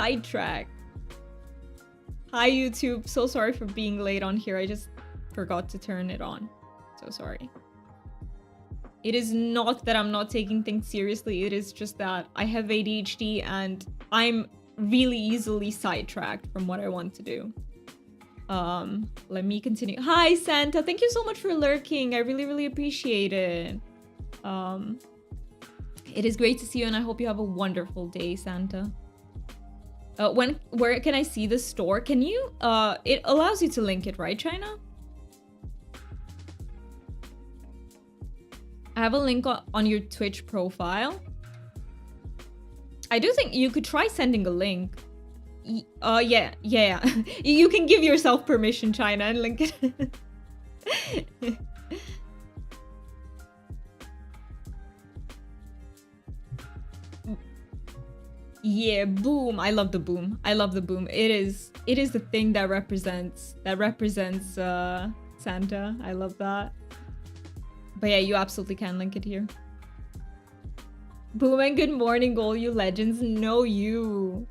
sidetracked. Hi, YouTube. So sorry for being late on here. I just forgot to turn it on. So sorry. It is not that I'm not taking things seriously. It is just that I have ADHD and I'm really easily sidetracked from what I want to do. Let me continue. Hi, Santa. Thank you so much for lurking. I really, really appreciate it. It is great to see you and I hope you have a wonderful day, Santa. Where can I see the store? Can you, it allows you to link it, right, China? I have a link on your Twitch profile. I do think you could try sending a link. Yeah. You can give yourself permission, China, and link it. Yeah, boom. I love the boom. I love the boom. It is the thing that represents Santa. I love that. But yeah, you absolutely can link it here. Boom and good morning, all you legends. Know you.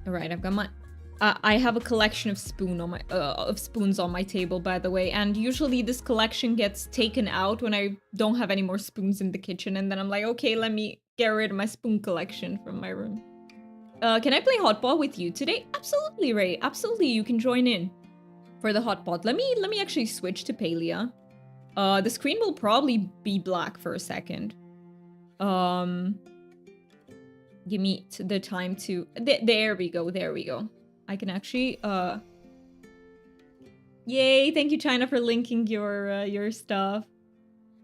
All right, I've got my. I have a collection of spoons on my table, by the way, and usually this collection gets taken out when I don't have any more spoons in the kitchen, and then I'm like, okay, let me get rid of my spoon collection from my room. Can I play hotpot with you today? Absolutely, Ray. Absolutely, you can join in for the hotpot. Let me actually switch to palia. The screen will probably be black for a second. Give me the time to. There we go. There we go. I can actually. Yay! Thank you, China, for linking your stuff.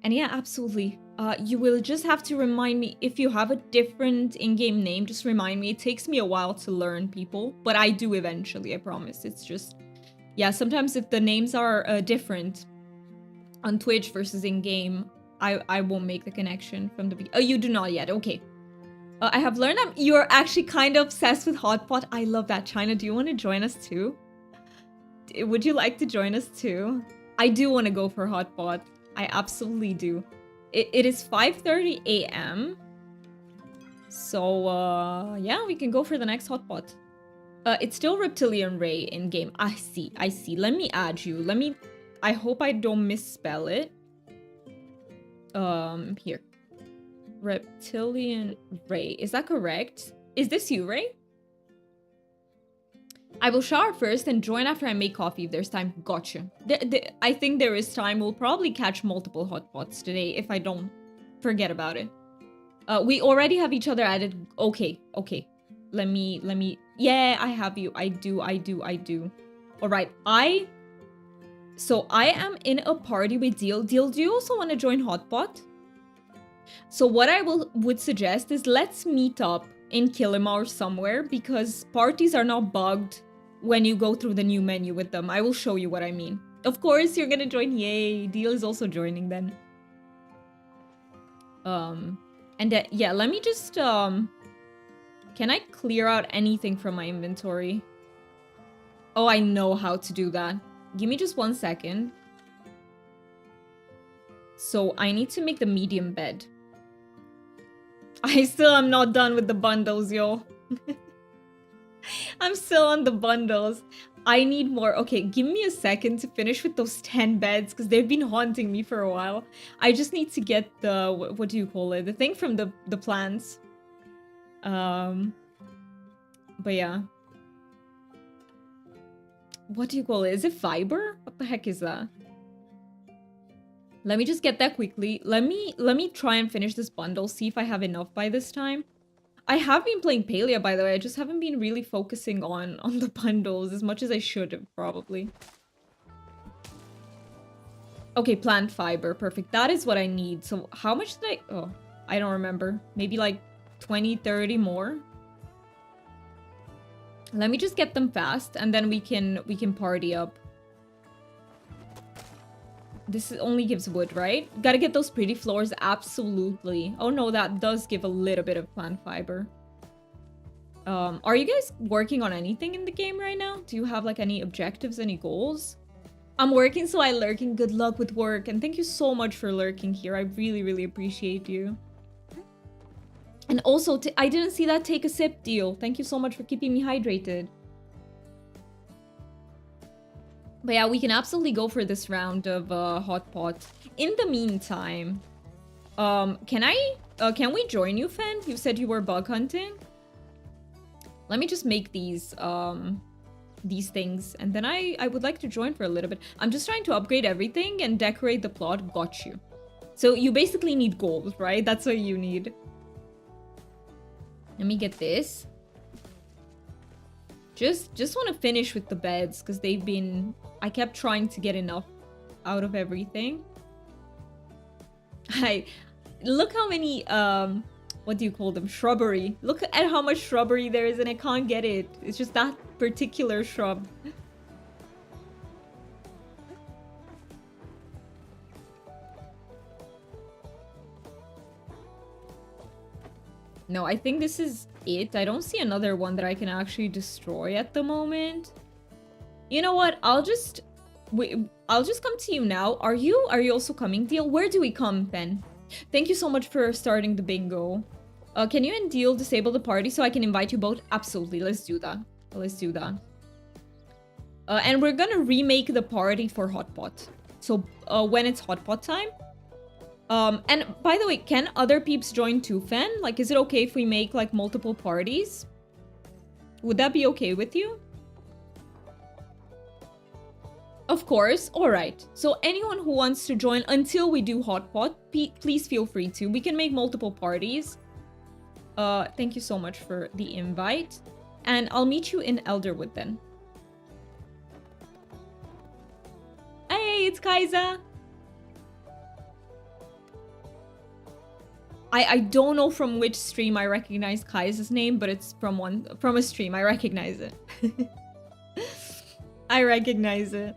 And yeah, absolutely. You will just have to remind me if you have a different in-game name. Just remind me. It takes me a while to learn, people, but I do eventually. I promise. It's just, yeah. Sometimes if the names are different on Twitch versus in-game, I won't make the connection from the. Oh, you do not yet. Okay. I have learned that you're actually kind of obsessed with hotpot. I love that, China. Do you want to join us too? Would you like to join us too? I do want to go for hotpot. I absolutely do. It is 5:30 a.m. So, yeah, we can go for the next hotpot. It's still Reptilian Ray in game. I see. Let me add you. I hope I don't misspell it. Here. Reptilian Ray. Is that correct? Is this you, Ray? I will shower first and join after I make coffee if there's time. Gotcha. I think there is time. We'll probably catch multiple hotpots today if I don't forget about it. We already have each other added. Okay. Let me. Yeah, I have you. I do. All right. So I am in a party with Deal. Deal, do you also want to join hotpot? So what I would suggest is let's meet up in Kilima or somewhere because parties are not bugged when you go through the new menu with them. I will show you what I mean. Of course, you're gonna join. Yay, Deal is also joining then. Yeah, let me just, can I clear out anything from my inventory? Oh, I know how to do that. Give me just 1 second. So I need to make the medium bed. I still am not done with the bundles, yo. I'm still on the bundles. I need more. Okay, give me a second to finish with those 10 beds because they've been haunting me for a while. I just need to get the, what do you call it? The thing from the plants. But yeah. What do you call it? Is it fiber? What the heck is that? Let me just get that quickly. Let me try and finish this bundle, see if I have enough by this time. I have been playing Palia, by the way. I just haven't been really focusing on the bundles as much as I should have, probably. Okay, plant fiber. Perfect. That is what I need. So how much did I... Oh, I don't remember. Maybe like 20, 30 more. Let me just get them fast, and then we can party up. This only gives wood, right? Gotta get those pretty floors, absolutely. Oh no, that does give a little bit of plant fiber. Are you guys working on anything in the game right now? Do you have like any objectives, any goals? I'm working, so I lurking. Good luck with work. And thank you so much for lurking here. I really, really appreciate you. And also, I didn't see that take a sip deal. Thank you so much for keeping me hydrated. But yeah, we can absolutely go for this round of hotpot. In the meantime, can we join you, Fen? You said you were bug hunting. Let me just make these things, and then I would like to join for a little bit. I'm just trying to upgrade everything and decorate the plot. Got you. So you basically need gold, right? That's what you need. Let me get this. Just want to finish with the beds because they've been... I kept trying to get enough out of everything. Look how many what do you call them? Shrubbery. Look at how much shrubbery there is and I can't get it. It's just that particular shrub. No, I think this is it. I don't see another one that I can actually destroy at the moment. You know what? I'll just come to you now. Are you also coming, Deal? Where do we come, Ben? Thank you so much for starting the bingo. Can you and Deal disable the party so I can invite you both? Absolutely. Let's do that. Let's do that. And we're gonna remake the party for hotpot. So when it's hotpot time. And by the way, can other peeps join too, Fen? Like, is it okay if we make like multiple parties? Would that be okay with you? Of course. All right. So anyone who wants to join until we do hotpot, please feel free to. We can make multiple parties. Thank you so much for the invite. And I'll meet you in Elderwood then. Hey, it's Kaiza. I don't know from which stream I recognize Kaiza's name, but it's from a stream. I recognize it. I recognize it.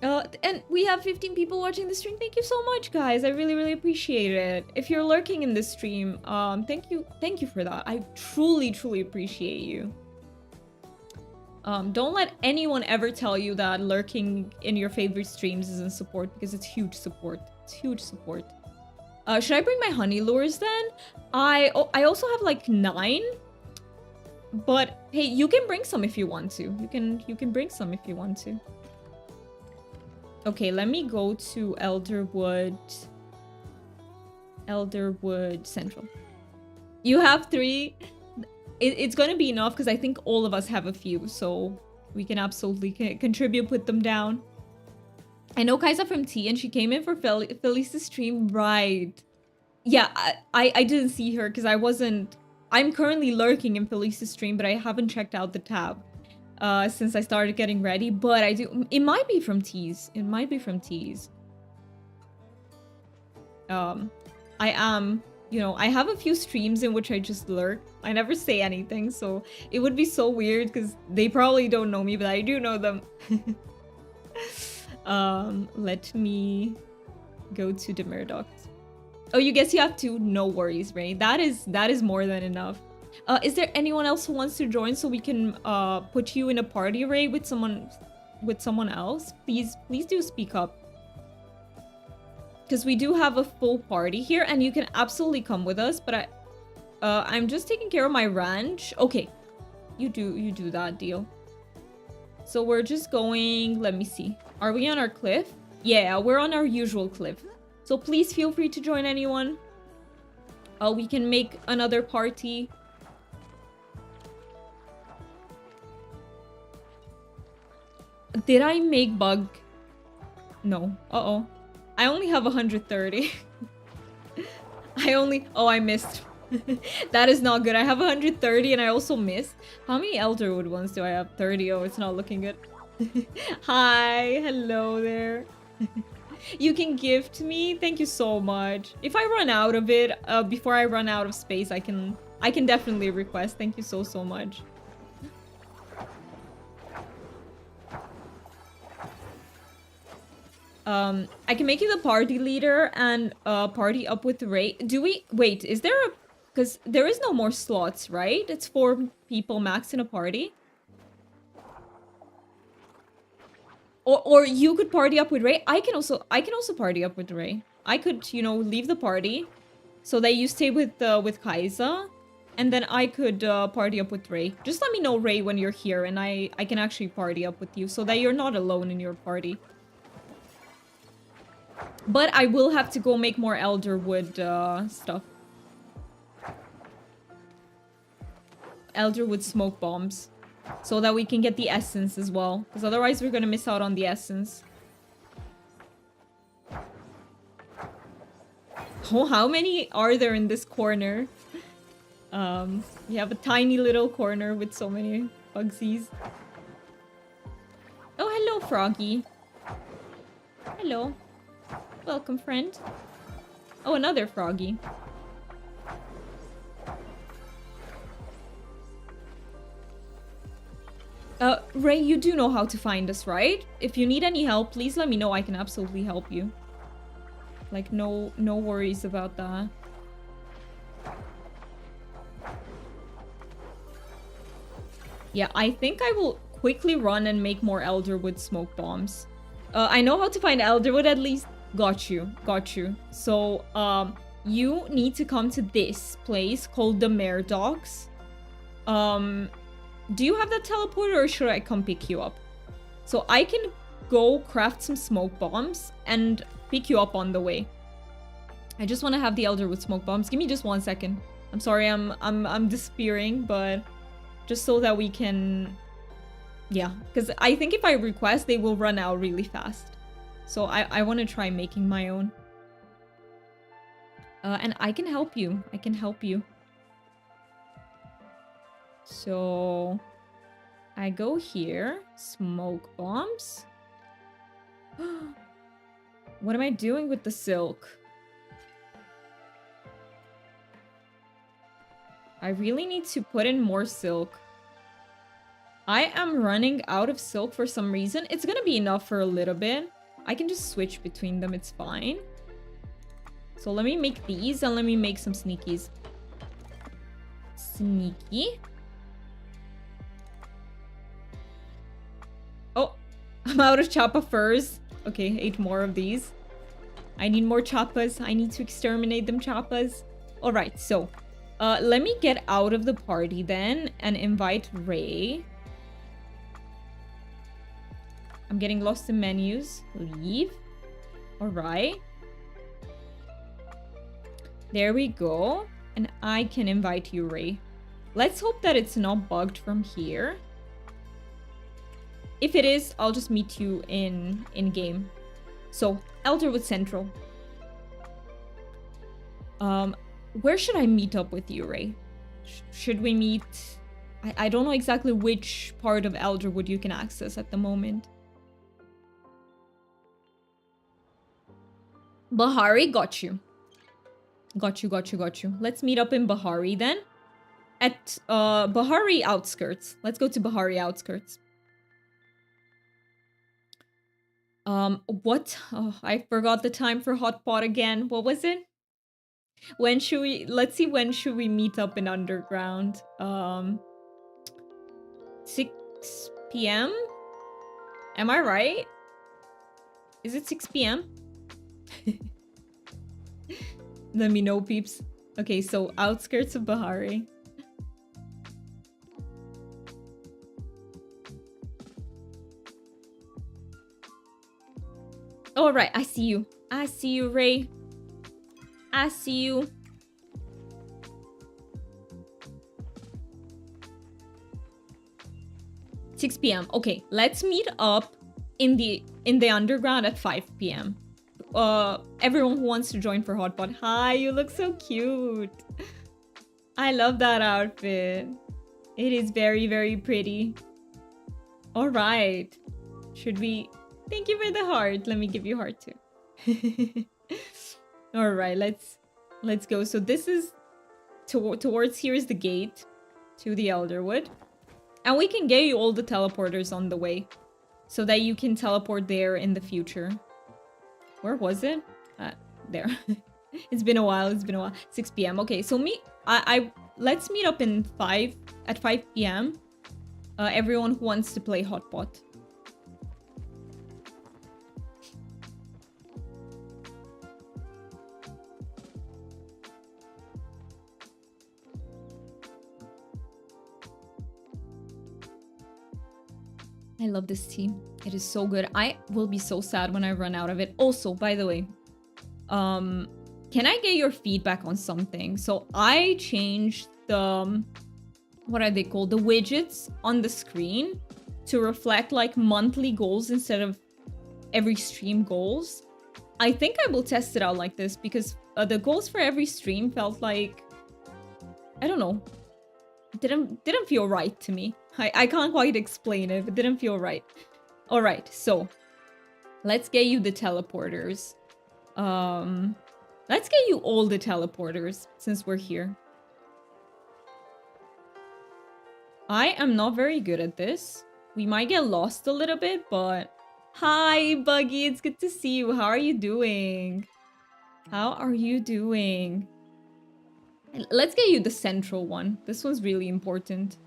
And we have 15 people watching the stream. Thank you so much, guys. I really, really appreciate it. If you're lurking in this stream, thank you for that. I truly, truly appreciate you. Don't let anyone ever tell you that lurking in your favorite streams isn't support, because it's huge support. It's huge support. Should I bring my honey lures then? I also have like 9. But hey, you can bring some if you want to. You can bring some if you want to. Okay, let me go to Elderwood Central. You have 3. It's gonna be enough because I think all of us have a few, so we can absolutely contribute, put them down. I know Kaisa from T, and she came in for Felice's stream, right? Yeah, I didn't see her because I'm currently lurking in Felice's stream, but I haven't checked out the tab since I started getting ready. But I do. It might be from T's. It might be from T's. I am, I have a few streams in which I just lurk. I never say anything, so it would be so weird because they probably don't know me, but I do know them. Let me go to the Murdoch. Oh, you guess you have 2? No worries, Ray. That is more than enough. Is there anyone else who wants to join so we can put you in a party, Ray, with someone else? Please do speak up. Because we do have a full party here, and you can absolutely come with us, but I'm just taking care of my ranch. Okay. You do that deal. So we're just going, let me see. Are we on our cliff? Yeah, we're on our usual cliff. So please feel free to join anyone. We can make another party. Did I make bug? No. Uh-oh. I only have 130. I missed. That is not good. I have 130 and I also missed. How many Elderwood ones do I have? 30. Oh, it's not looking good. Hi. Hello there. You can gift me. Thank you so much. If I run out of it, before I run out of space, I can definitely request. Thank you so much. I can make you the party leader and party up with Ray. Do we... Wait, is there a... Because there is no more slots, right? It's 4 people max in a party. Or you could party up with Ray. I can also party up with Ray. I could, you know, leave the party so that you stay with Kaiza, and then I could party up with Ray. Just let me know, Ray, when you're here, and I can actually party up with you so that you're not alone in your party. But I will have to go make more Elderwood stuff. Elderwood smoke bombs. So that we can get the essence as well. Because otherwise we're gonna miss out on the essence. Oh, how many are there in this corner? We have a tiny little corner with so many bugsies. Oh, hello, Froggy. Hello. Welcome, friend. Oh, another Froggy. Ray, you do know how to find us, right? If you need any help, please let me know. I can absolutely help you. Like, no worries about that. Yeah, I think I will quickly run and make more Elderwood smoke bombs. I know how to find Elderwood at least. Got you. So, you need to come to this place called the Mare Docks. Do you have that teleporter or should I come pick you up? So I can go craft some smoke bombs and pick you up on the way. I just want to have the Elderwood smoke bombs. Give me just 1 second. I'm sorry, I'm despairing, but just so that we can... Yeah, because I think if I request, they will run out really fast. So I want to try making my own. And I can help you. So I go here, smoke bombs. What am I doing with the silk? I really need to put in more silk. I am running out of silk for some reason. It's gonna be enough for a little bit. I can just switch between them, it's fine. So let me make these and let me make some sneakies. Sneaky. Oh, I'm out of Chappa furs. Okay, 8 more of these. I need more Chappas. I need to exterminate them Chappas. Alright, so let me get out of the party then and invite Ray. I'm getting lost in menus. Leave. Alright. There we go. And I can invite you, Ray. Let's hope that it's not bugged from here. If it is, I'll just meet you in game. So, Elderwood Central. Where should I meet up with you, Ray? Should we meet... I don't know exactly which part of Elderwood you can access at the moment. Bahari, got you. Got you. Let's meet up in Bahari then. At Bahari Outskirts. Let's go to Bahari Outskirts. What? Oh, I forgot the time for hotpot again. What was it? When should we... Let's see, when should we meet up in Underground? 6 p.m.? Am I right? Is it 6 p.m.? Let me know, peeps. Okay, so outskirts of Bahari. All right, I see you. I see you, Ray. I see you. Six p.m. Okay, let's meet up in the underground at 5 p.m. Everyone who wants to join for hotpot. Hi, you look so cute. I love that outfit. It is very, very pretty. All right. Should we... Thank you for the heart. Let me give you heart too. All right, let's go. So this is towards here is the gate to the Elderwood. And we can get you all the teleporters on the way so that you can teleport there in the future. Where was it? There. It's been a while. 6 p.m. Okay, so let's meet up at 5 p.m. Everyone who wants to play hotpot. I love this tea. It is so good. I will be so sad when I run out of it. Also, by the way, can I get your feedback on something? So I changed the, what are they called? The widgets on the screen to reflect like monthly goals instead of every stream goals. I think I will test it out like this because the goals for every stream felt like, I don't know, didn't feel right to me. I can't quite explain it, but didn't feel right. All right, so let's get you the teleporters. Let's get you all the teleporters since we're here. I am not very good at this. We might get lost a little bit, but hi, Buggy. It's good to see you. How are you doing? How are you doing? Let's get you the central one. This one's really important.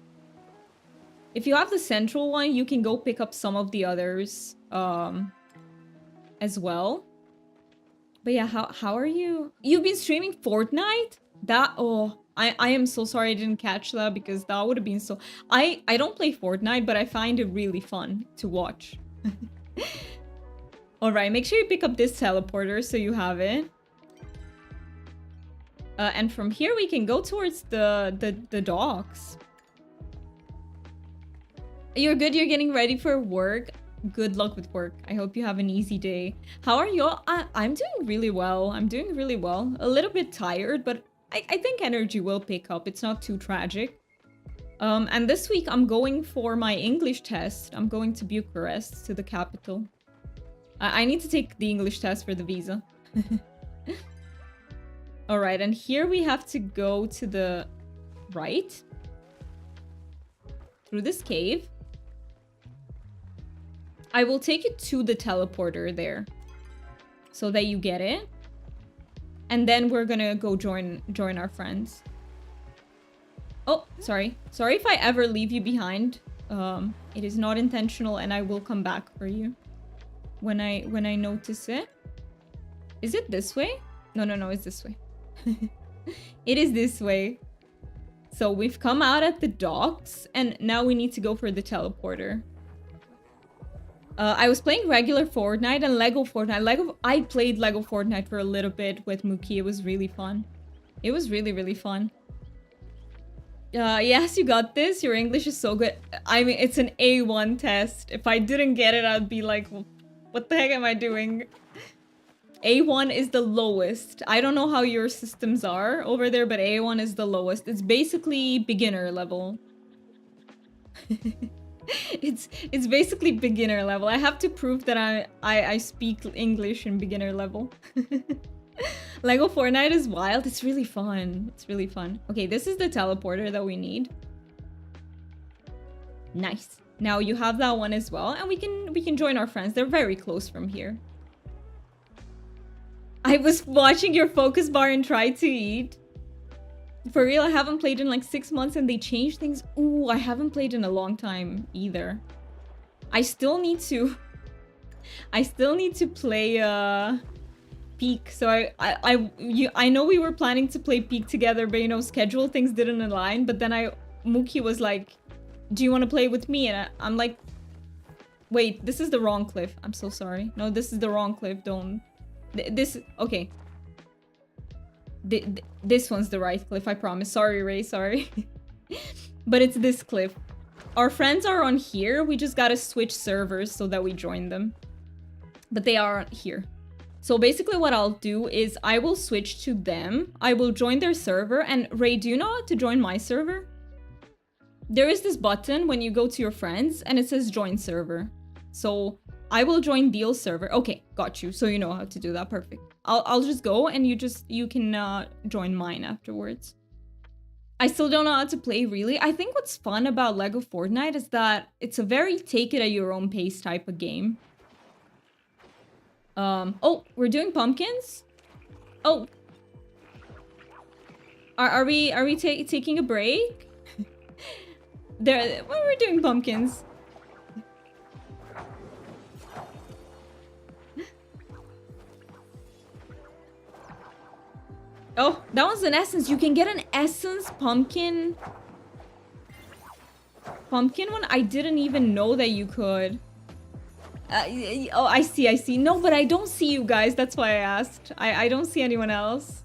If you have the central one, you can go pick up some of the others as well. But yeah, how are you? You've been streaming Fortnite? That, oh, I am so sorry I didn't catch that because that would have been so... I don't play Fortnite, but I find it really fun to watch. Alright, make sure you pick up this teleporter so you have it. And from here we can go towards the docks. You're good, you're getting ready for work. Good luck with work. I hope you have an easy day. How are you? I'm doing really well. I'm doing really well. A little bit tired, but I think energy will pick up. It's not too tragic. And this week I'm going for my English test. I'm going to Bucharest, to the capital. I need to take the English test for the visa. Alright, and here we have to go to the right. Through this cave. I will take you to the teleporter there. So that you get it. And then we're gonna go join our friends. Oh, sorry. Sorry if I ever leave you behind. It is not intentional and I will come back for you. When I notice it. Is it this way? No, it's this way. It is this way. So we've come out at the docks and now we need to go for the teleporter. I was playing regular Fortnite and Lego Fortnite. I played Lego Fortnite for a little bit with Mookie. It was really fun. It was really, really fun. Yes, you got this. Your English is so good. I mean, it's an A1 test. If I didn't get it, I'd be like, well, what the heck am I doing? A1 is the lowest. I don't know how your systems are over there, but A1 is the lowest. It's basically beginner level. It's basically beginner level. I have to prove that I speak English in beginner level. Lego Fortnite is wild. It's really fun. It's really fun. Okay, this is the teleporter that we need. Nice. Now you have that one as well, and we can join our friends. They're very close from here. I was watching your focus bar and tried to eat. For real, I haven't played in like 6 months and they changed things. Ooh, I haven't played in a long time either. I still need to play Peak. So I know we were planning to play Peak together, but you know, schedule things didn't align. But then Mookie was like, do you want to play with me? And I'm like, wait, this is the wrong cliff. I'm so sorry. No, this is the wrong cliff. Don't. Okay. This one's the right cliff, I promise. Sorry, Ray, sorry. But it's this cliff. Our friends are on here. We just gotta switch servers so that we join them. But they are here. So basically what I'll do is I will switch to them. I will join their server. And Ray, do you know how to join my server? There is this button when you go to your friends and it says join server. So I will join Deal's server. Okay, got you. So you know how to do that. Perfect. I'll just go and you can join mine afterwards. I still don't know how to play, really. I think what's fun about Lego Fortnite is that it's a very take it at your own pace type of game. Oh, we're doing pumpkins? Oh. Are we taking a break? Well, we're doing pumpkins. Oh, that one's an essence. You can get an essence pumpkin pumpkin one, I didn't even know that you could. Oh, I see. No, but I don't see you guys. That's why I asked. I don't see anyone else.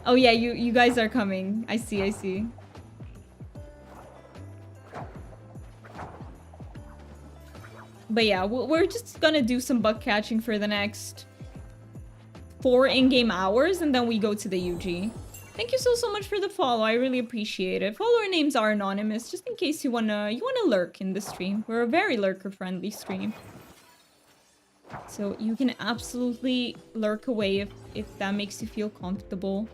Oh yeah, you guys are coming. I see. But yeah, we're just gonna do some bug catching for the next 4 in-game hours, and then we go to the UG. Thank you so much for the follow. I really appreciate it. Follower names are anonymous, just in case you wanna lurk in the stream. We're a very lurker-friendly stream. So you can absolutely lurk away if that makes you feel comfortable.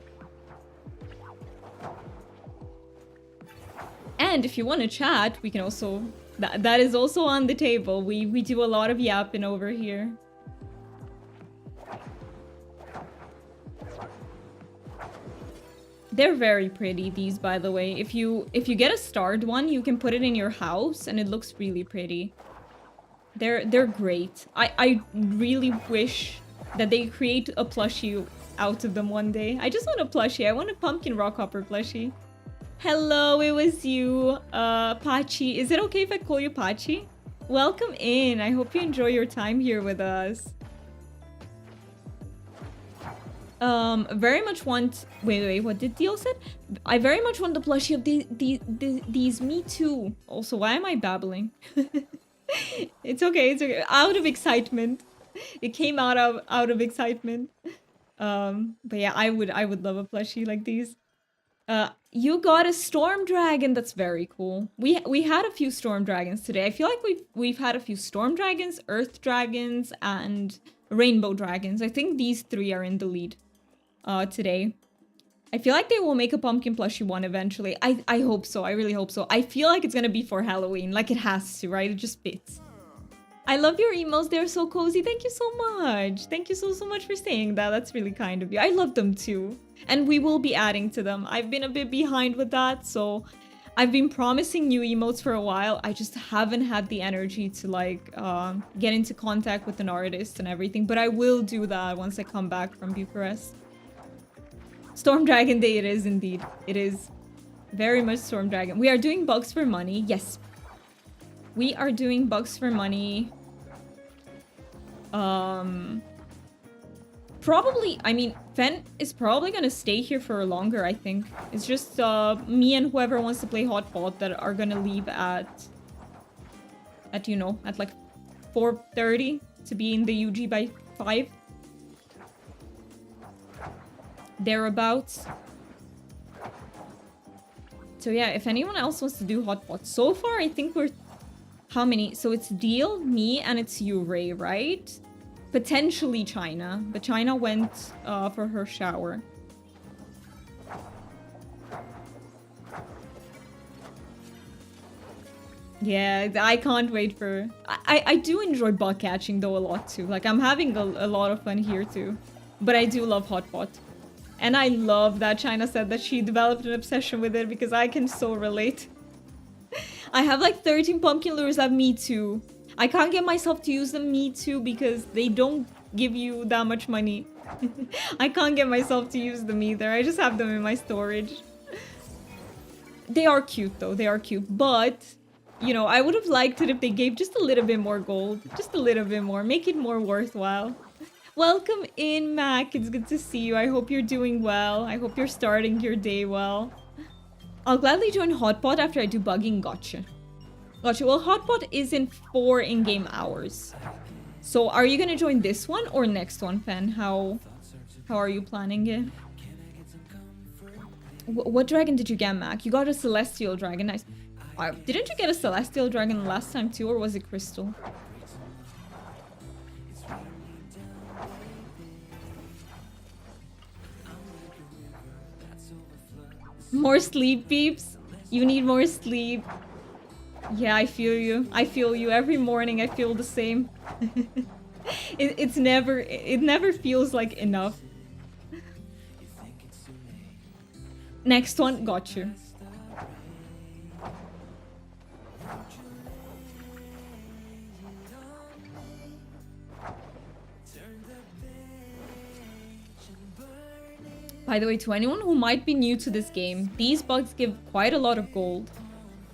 And if you want to chat, we can also... That is also on the table. We do a lot of yapping over here. They're very pretty, these, by the way. If you get a starred one, you can put it in your house and it looks really pretty. They're great. I really wish that they create a plushie out of them one day. I just want a plushie. I want a pumpkin rockhopper plushie. Hello, it was you, Pachi. Is it okay if I call you Pachi? Welcome in. I hope you enjoy your time here with us. Very much want... Wait, what did Deal said? I very much want the plushie of these. Me too. Also, why am I babbling? It's okay. Out of excitement. It came out of excitement. But yeah, I would love a plushie like these. You got a storm dragon. That's very cool. We had a few storm dragons today. I feel like we've had a few storm dragons, earth dragons, and rainbow dragons. I think these 3 are in the lead today. I feel like they will make a pumpkin plushie one eventually. I hope so. I really hope so. I feel like it's gonna be for Halloween. Like it has to, right? It just fits. I love your emails. They're so cozy. Thank you so much. Thank you so much for saying that. That's really kind of you. I love them too. And we will be adding to them. I've been a bit behind with that, so I've been promising new emotes for a while. I just haven't had the energy to like get into contact with an artist and everything, but I will do that once I come back from Bucharest. Storm Dragon Day it is indeed. It is very much Storm Dragon. We are doing bugs for money. Yes. We are doing bugs for money. Probably, I mean, Fen is probably gonna stay here for longer, I think. It's just me and whoever wants to play hotpot that are gonna leave at you know, at like 4:30 to be in the UG by 5. Thereabouts. So yeah, if anyone else wants to do hotpot. So far, I think we're... How many? So it's Deal, me, and it's you, Ray, right? Potentially China. But China went for her shower. Yeah, I can't wait for... I do enjoy bug catching though a lot too. Like I'm having a lot of fun here too. But I do love hotpot. And I love that China said that she developed an obsession with it because I can so relate. I have like 13 pumpkin lures that me too. I can't get myself to use them me too because they don't give you that much money. I can't get myself to use them either. I just have them in my storage. They are cute though. They are cute. But, you know, I would have liked it if they gave just a little bit more gold. Just a little bit more. Make it more worthwhile. Welcome in, Mac. It's good to see you. I hope you're doing well. I hope you're starting your day well. I'll gladly join hotpot after I do bugging. Gotcha. Well, hotpot is in 4 in-game hours. So are you gonna join this one or next one, Fen? How are you planning it? What dragon did you get, Mac? You got a celestial dragon. Nice. Didn't you get a celestial dragon last time too, or was it crystal? More sleep, peeps. You need more sleep. Yeah, I feel you. I feel you. Every morning I feel the same. It never feels like enough. Next one, got you. By the way, to anyone who might be new to this game, these bugs give quite a lot of gold.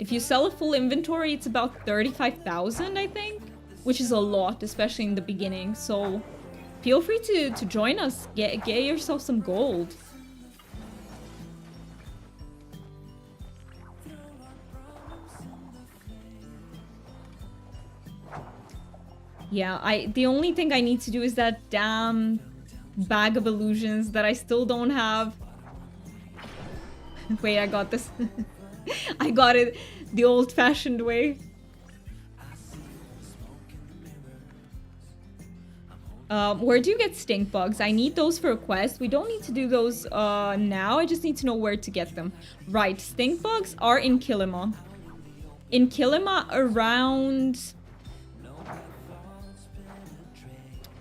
If you sell a full inventory, it's about 35,000, I think, which is a lot, especially in the beginning. So feel free to join us. Get yourself some gold. Yeah, the only thing I need to do is that damn bag of illusions that I still don't have. Wait, I got this. I got it the old-fashioned way. Where do you get stink bugs? I need those for a quest. We don't need to do those now. I just need to know where to get them. Right, stink bugs are in Kilima. In Kilima,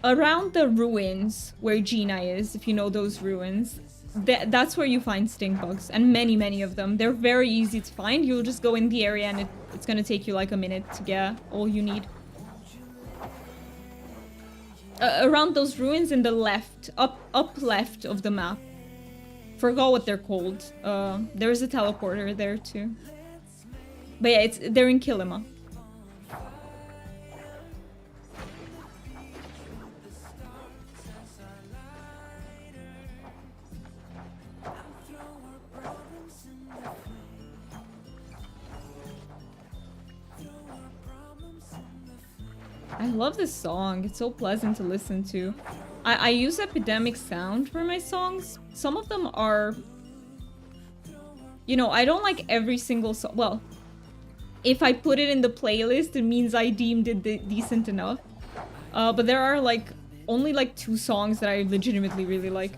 around the ruins where Gina is, if you know those ruins. That's where you find stink bugs, and many of them. They're very easy to find. You'll just go in the area and it's gonna take you like a minute to get all you need. Around those ruins in the left, up left of the map. Forgot what they're called. There's a teleporter there too. But yeah, they're in Kilima. I love this song. It's so pleasant to listen to. I use Epidemic Sound for my songs. Some of them are... You know, I don't like every single song. Well, if I put it in the playlist, it means I deemed it decent enough. But there are like only like 2 songs that I legitimately really like.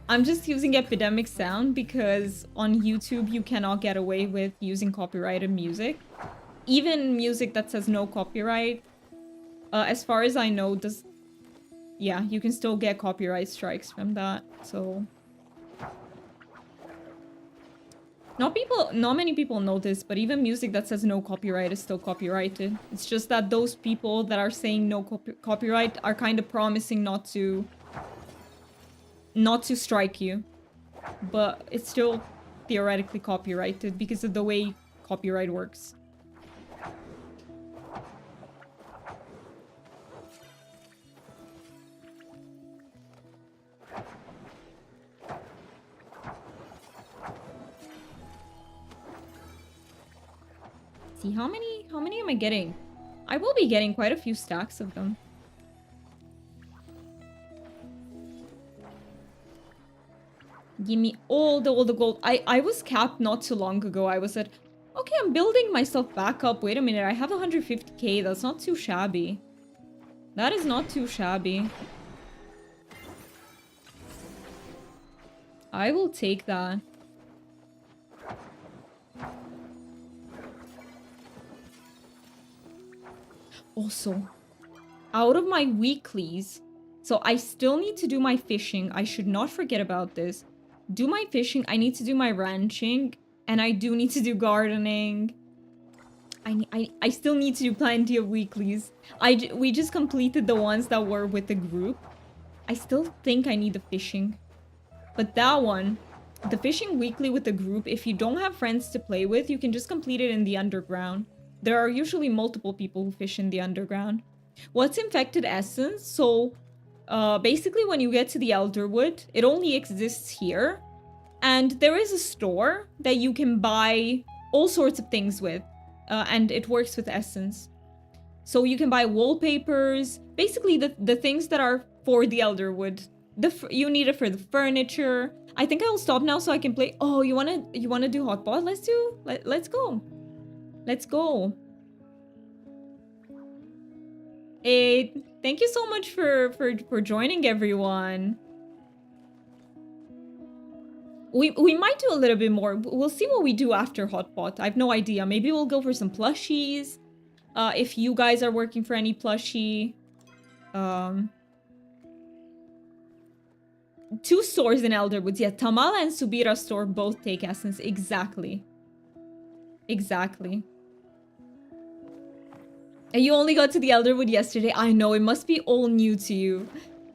I'm just using Epidemic Sound because on YouTube you cannot get away with using copyrighted music. Even music that says no copyright, as far as I know, yeah, you can still get copyright strikes from that, so... Not many people know this, but even music that says no copyright is still copyrighted. It's just that those people that are saying no copyright are kind of promising not to strike you. But it's still theoretically copyrighted because of the way copyright works. See, how many am I getting? I will be getting quite a few stacks of them. Give me all the gold. I was capped not too long ago. I was at, okay, I'm building myself back up. Wait a minute, I have 150k. That's not too shabby. That is not too shabby. I will take that. Also, out of my weeklies, so I still need to do my fishing. I should not forget about this. Do my fishing, I need to do my ranching, and I do need to do gardening. I still need to do plenty of weeklies. We just completed the ones that were with the group. I still think I need the fishing. But that one, the fishing weekly with the group, if you don't have friends to play with, you can just complete it in the underground. There are usually multiple people who fish in the underground. What's infected essence? So, basically when you get to the Elderwood, it only exists here. And there is a store that you can buy all sorts of things with. And it works with essence. So you can buy wallpapers, basically the things that are for the Elderwood. You need it for the furniture. I think I will stop now so I can play. Oh, you wanna do hotpot? Let's go. Let's go. Hey, thank you so much for joining, everyone. We might do a little bit more. We'll see what we do after hotpot. I have no idea. Maybe we'll go for some plushies. If you guys are working for any plushie. 2 stores in Elderwoods. Yeah, Tamala and Subira store both take essence. Exactly. Exactly. And you only got to the Elderwood yesterday. I know, it must be all new to you.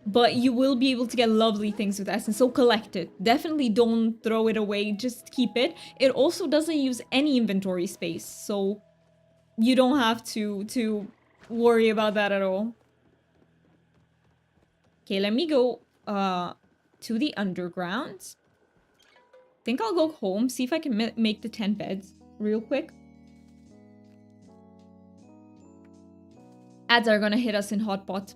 But you will be able to get lovely things with essence, so collect it. Definitely don't throw it away, just keep it. It also doesn't use any inventory space, so you don't have to worry about that at all. Okay, let me go to the underground. Think I'll go home, see if I can make the 10 beds real quick. Ads are gonna hit us in hotpot.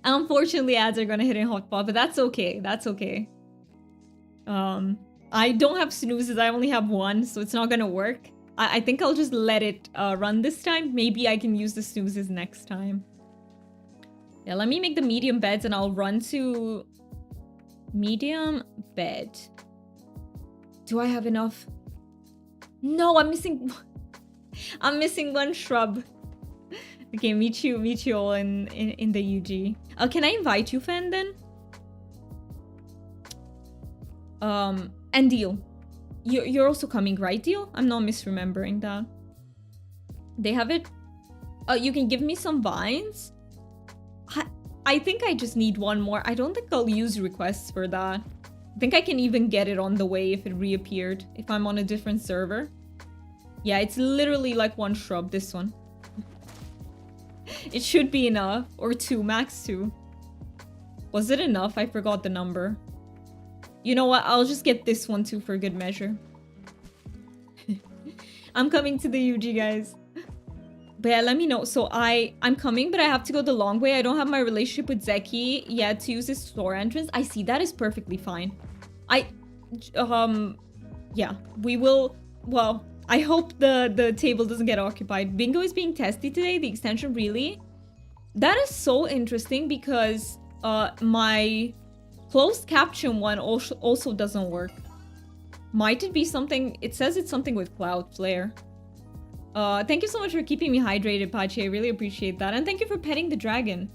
Unfortunately, ads are gonna hit in hotpot, but that's okay. That's okay. I don't have snoozes. I only have one, so it's not gonna work. I think I'll just let it run this time. Maybe I can use the snoozes next time. Yeah, let me make the medium beds and I'll run to medium bed. Do I have enough? No, I'm missing... I'm missing one shrub. Okay, meet you all in the UG. Can I invite you, Fen, then? And Deal. You're also coming, right, Deal? I'm not misremembering that. They have it. You can give me some vines. I think I just need one more. I don't think I'll use requests for that. I think I can even get it on the way if it reappeared. If I'm on a different server. Yeah, it's literally like one shrub, this one. It should be enough. Or two, max two. Was it enough? I forgot the number. You know what? I'll just get this one too for good measure. I'm coming to the UG, guys. But yeah, let me know. So I'm coming, but I have to go the long way. I don't have my relationship with Zeki yet to use his store entrance. I see. That is perfectly fine. Yeah, we will... Well, I hope the table doesn't get occupied. Bingo is being tested today, the extension, really. That is so interesting because my closed caption one also doesn't work. Might it be something... It says it's something with Cloudflare. Thank you so much for keeping me hydrated, Pachi. I really appreciate that. And thank you for petting the dragon.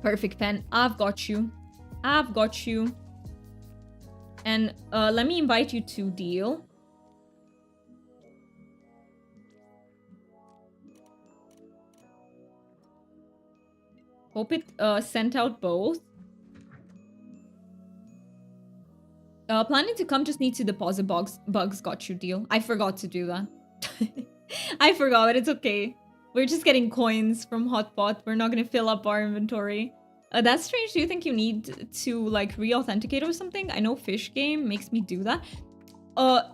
Perfect, Pen. I've got you. I've got you. And let me invite you to Deal. Hope it sent out both. Planning to come, just need to deposit bugs. Got you, Deal. I forgot to do that. I forgot, but it's okay. We're just getting coins from Hotpot. We're not gonna fill up our inventory. That's strange. Do you think you need to like re-authenticate or something? I know Fish Game makes me do that.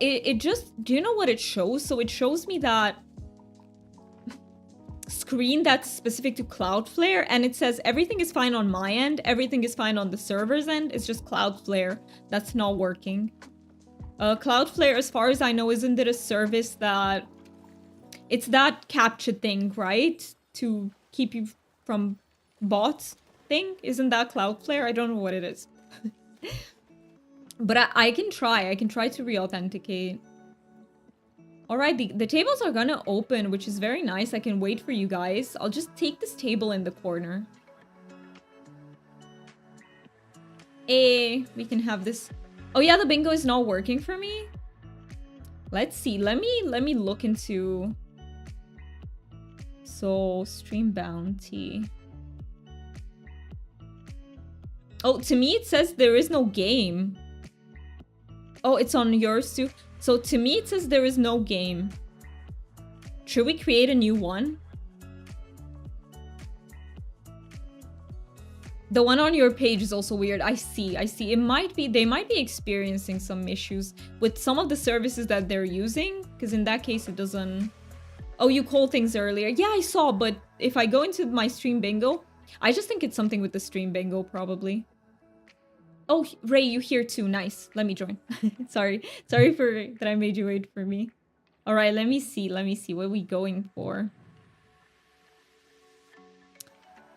It just... Do you know what it shows? So it shows me that screen that's specific to Cloudflare, and it says everything is fine on my end, everything is fine on the server's end. It's just Cloudflare that's not working. Cloudflare, as far as I know, isn't it a service that... It's that captcha thing, right? To keep you from bots thing? Isn't that Cloudflare? I don't know what it is. But I can try. I can try to re-authenticate. Alright, the tables are gonna open, which is very nice. I can wait for you guys. I'll just take this table in the corner. We can have this... Oh yeah, the bingo is not working for me. Let's see. Let me look into... So, stream bounty. Oh, to me it says there is no game. Oh, it's on yours too. So to me it says there is no game. Should we create a new one? The one on your page is also weird. I see. It might be... They might be experiencing some issues with some of the services that they're using. Because in that case it doesn't... Oh, you called things earlier. Yeah, I saw, but if I go into my stream bingo... I just think it's something with the stream bingo, probably. Oh, Ray, you here too. Nice. Let me join. Sorry for that I made you wait for me. All right, let me see. What are we going for?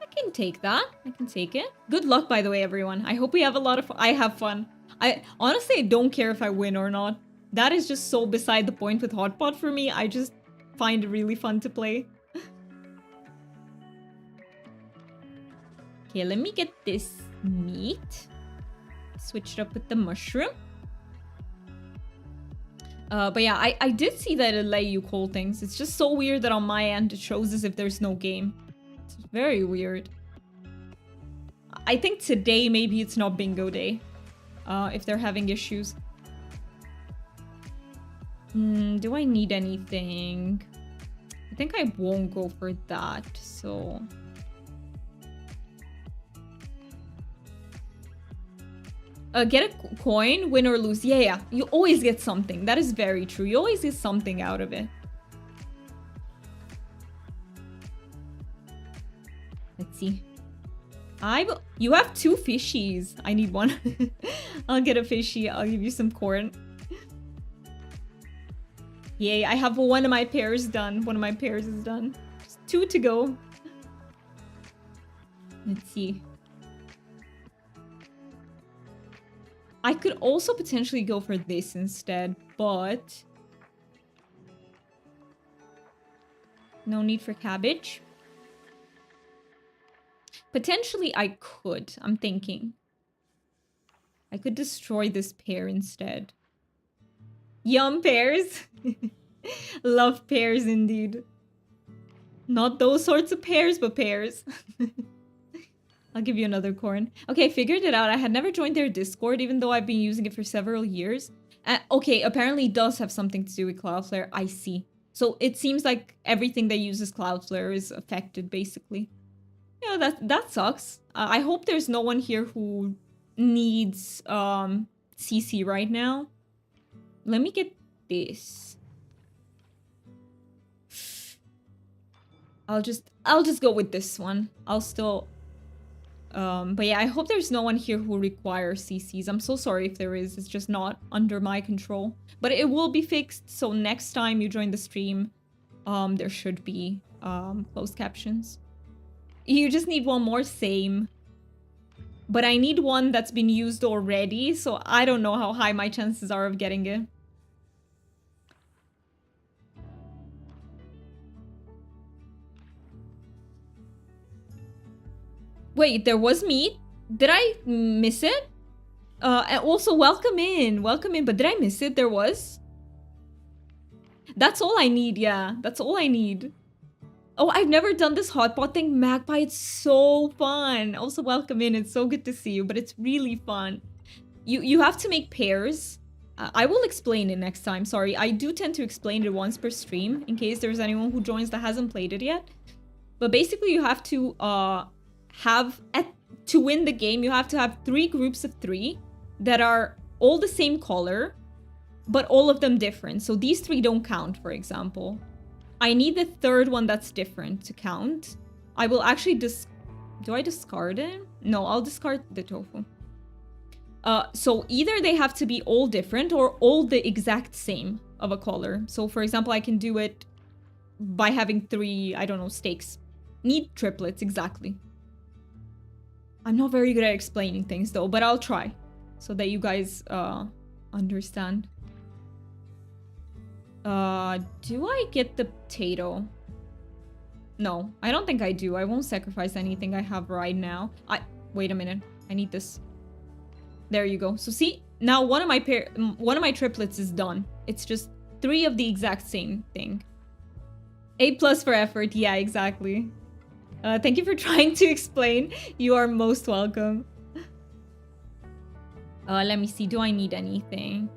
I can take that. I can take it. Good luck, by the way, everyone. I hope we have a lot of fun. I have fun. I honestly don't care if I win or not. That is just so beside the point with Hotpot for me. I just find it really fun to play. Okay, let me get this meat. Switch it up with the mushroom. But yeah, I did see that it let you call things. It's just so weird that on my end it shows as if there's no game. It's very weird. I think today maybe it's not bingo day. If they're having issues. Do I need anything? I think I won't go for that, so... Get a coin, win or lose. Yeah. You always get something. That is very true. You always get something out of it. Let's see. You have 2 fishies. I need one. I'll get a fishy. I'll give you some corn. Yay, I have one of my pairs done. One of my pairs is done. Just 2 to go. Let's see. I could also potentially go for this instead, but... No need for cabbage. Potentially I could. I'm thinking. I could destroy this pear instead. Yum, pears. Love pears indeed. Not those sorts of pears, but pears. I'll give you another corn. Okay, I figured it out. I had never joined their Discord, even though I've been using it for several years. Okay, apparently it does have something to do with Cloudflare. I see. So it seems like everything that uses Cloudflare is affected, basically. You know, that sucks. I hope there's no one here who needs CC right now. Let me get this. I'll just go with this one. I'll still... but yeah, I hope there's no one here who requires CCs. I'm so sorry if there is. It's just not under my control. But it will be fixed, so next time you join the stream, there should be closed captions. You just need one more, same. But I need one that's been used already, so I don't know how high my chances are of getting it. Wait, there was meat? Did I miss it? And also, welcome in, but did I miss it? There was? That's all I need, yeah. That's all I need. Oh, I've never done this hotpot thing, Magpie. It's so fun. Also, welcome in. It's so good to see you, but it's really fun. You have to make pairs. I will explain it next time. Sorry, I do tend to explain it once per stream in case there's anyone who joins that hasn't played it yet. But basically, you have to to win the game, you have to have 3 groups of 3 that are all the same color, but all of them different. So these 3 don't count, for example. I need the 3rd one that's different to count. I will actually do I discard it? No, I'll discard the tofu. So either they have to be all different or all the exact same of a color. So for example, I can do it by having 3, I don't know, steaks. Need triplets, exactly. I'm not very good at explaining things though, but I'll try so that you guys understand. Do I get the potato? No, I don't think I do. I won't sacrifice anything I have right now. Wait a minute. I need this. There you go. So see, now one of my triplets is done. It's just 3 of the exact same thing. A+ for effort. Yeah, exactly. Thank you for trying to explain. You are most welcome. Let me see. Do I need anything?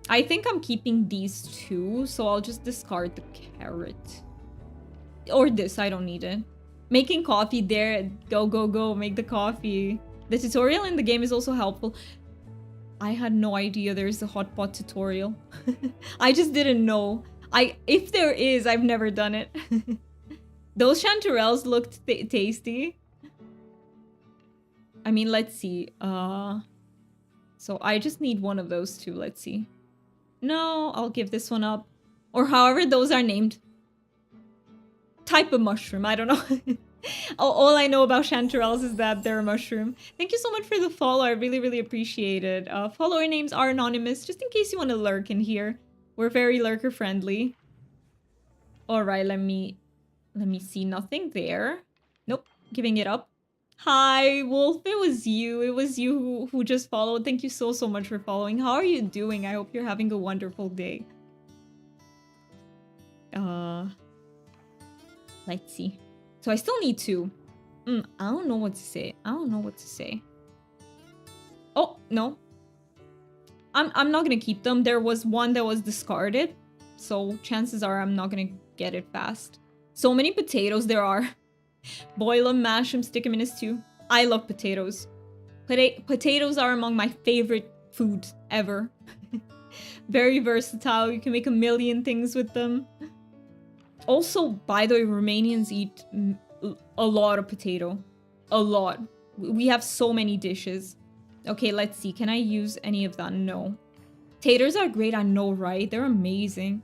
I think I'm keeping these 2, so I'll just discard the carrot. Or this, I don't need it. Making coffee there. Go, go, go. Make the coffee. The tutorial in the game is also helpful. I had no idea there's a hotpot tutorial. I just didn't know. If there is, I've never done it. Those chanterelles looked tasty. I mean, let's see. So I just need one of those 2. Let's see. No, I'll give this one up. Or however those are named. Type of mushroom, I don't know. All I know about chanterelles is that they're a mushroom. Thank you so much for the follow. I really, really appreciate it. Follower names are anonymous, just in case you want to lurk in here. We're very lurker friendly. Alright, let me see. Nothing there. Nope, giving it up. Hi, Wolf. It was you. It was you who just followed. Thank you so much for following. How are you doing? I hope you're having a wonderful day. Let's see. So I still need 2. I don't know what to say. I don't know what to say. Oh, no. I'm not gonna keep them. There was one that was discarded. So chances are I'm not gonna get it fast. So many potatoes there are. Boil them, mash them, stick them in a stew. I love potatoes. Potatoes are among my favorite foods ever. Very versatile. You can make a million things with them. Also, by the way, Romanians eat a lot of potato. A lot. We have so many dishes. Okay, let's see. Can I use any of that? No. Taters are great, I know, right? They're amazing.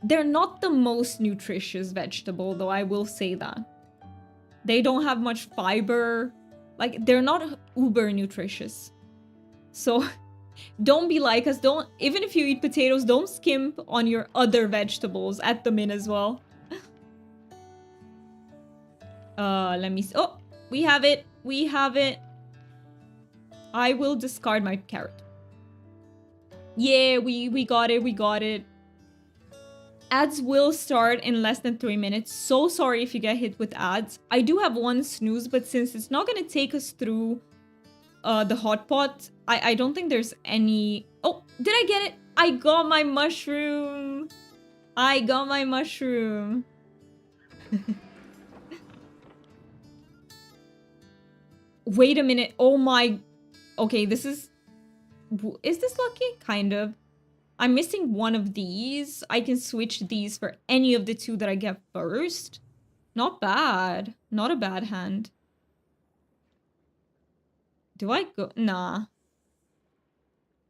They're not the most nutritious vegetable, though, I will say that. They don't have much fiber. Like, they're not uber nutritious. So, don't be like us. Don't, even if you eat potatoes, don't skimp on your other vegetables. Add them in as well. Let me see. Oh, we have it. We have it. I will discard my carrot. Yeah, we got it. We got it. Ads will start in less than 3 minutes. So sorry if you get hit with ads. I do have one snooze, but since it's not going to take us through the hotpot, I don't think there's any... Oh, did I get it? I got my mushroom. I got my mushroom. Wait a minute. Oh my... Okay, this is... Is this lucky? Kind of. I'm missing one of these. I can switch these for any of the two that I get first. Not bad. Not a bad hand. Do I go? Nah.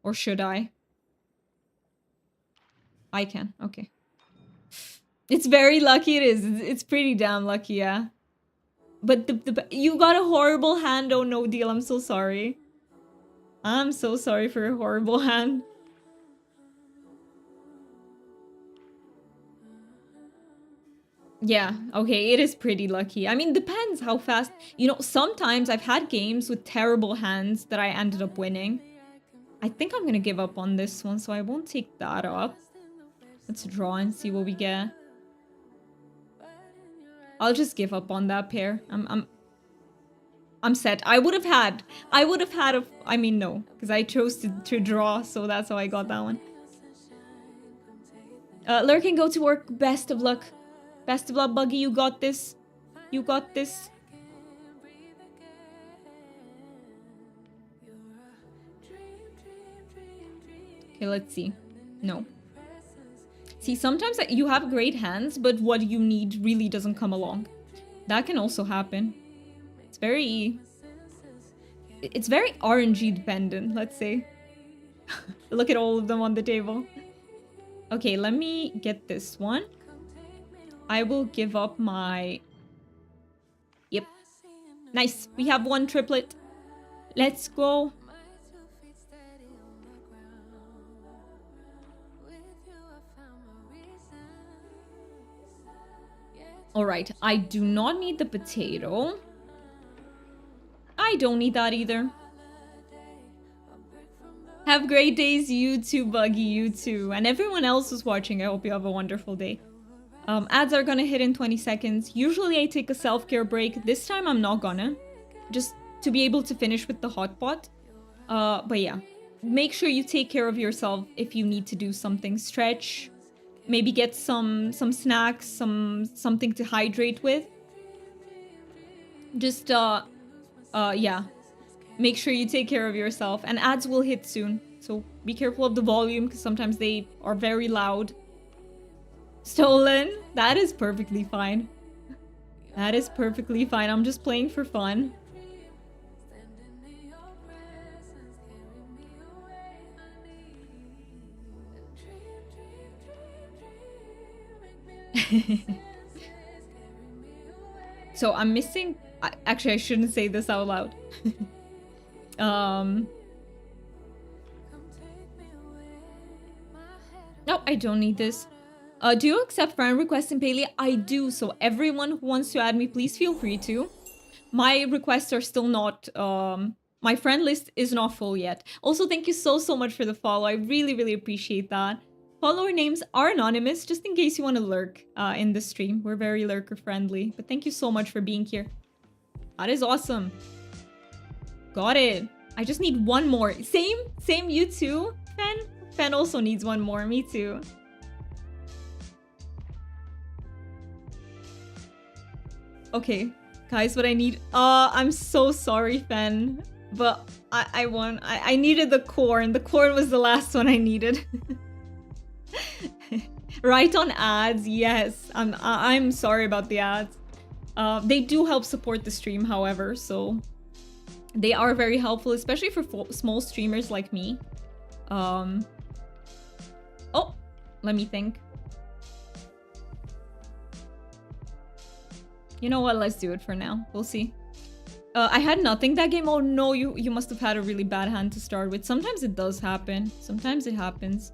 Or should I? I can. Okay. It's very lucky it is. It's pretty damn lucky, yeah. But you got a horrible hand. Oh, no deal. I'm so sorry. I'm so sorry for a horrible hand. Yeah, okay, it is pretty lucky. I mean, depends how fast... You know, sometimes I've had games with terrible hands that I ended up winning. I think I'm gonna give up on this one, so I won't take that up. Let's draw and see what we get. I'll just give up on that pair. I'm set. I would have had a... I mean, no, because I chose to draw, so that's how I got that one. Lurking, go to work. Best of luck. Best of luck, Buggy. You got this. You got this. Okay, let's see. No. See, sometimes you have great hands, but what you need really doesn't come along. That can also happen. It's very RNG dependent, let's say. Look at all of them on the table. Okay, let me get this one. I will give up my... Yep. Nice. We have one triplet. Let's go. Alright, I do not need the potato. I don't need that either. Have great days, you too, Buggy, you too. And everyone else who's watching, I hope you have a wonderful day. Ads are gonna hit in 20 seconds. Usually I take a self-care break. This time I'm not gonna. Just to be able to finish with the hotpot. But yeah. Make sure you take care of yourself if you need to do something. Stretch. Maybe get some snacks, something to hydrate with. Just, yeah. Make sure you take care of yourself. And ads will hit soon. So be careful of the volume because sometimes they are very loud. Stolen? That is perfectly fine. That is perfectly fine. I'm just playing for fun. So I'm missing... Actually, I shouldn't say this out loud. No, I don't need this. Do you accept friend requests in Palia? I do, so everyone who wants to add me, please feel free to. My requests are still not... my friend list is not full yet. Also, thank you so much for the follow. I really appreciate that. Follower names are anonymous, just in case you want to lurk in the stream. We're very lurker friendly. But thank you so much for being here. That is awesome. Got it. I just need one more. Same you too, Fen? Fen also needs one more. Me too. Okay, guys, what I need... I'm so sorry, Fen. But I won. I needed the corn. The corn was the last one I needed. Right on ads, yes. I'm sorry about the ads. They do help support the stream, however, so... They are very helpful, especially for small streamers like me. Oh, let me think. You know what? Let's do it for now. We'll see. I had nothing that game. Oh no, you must have had a really bad hand to start with. Sometimes it does happen. Sometimes it happens.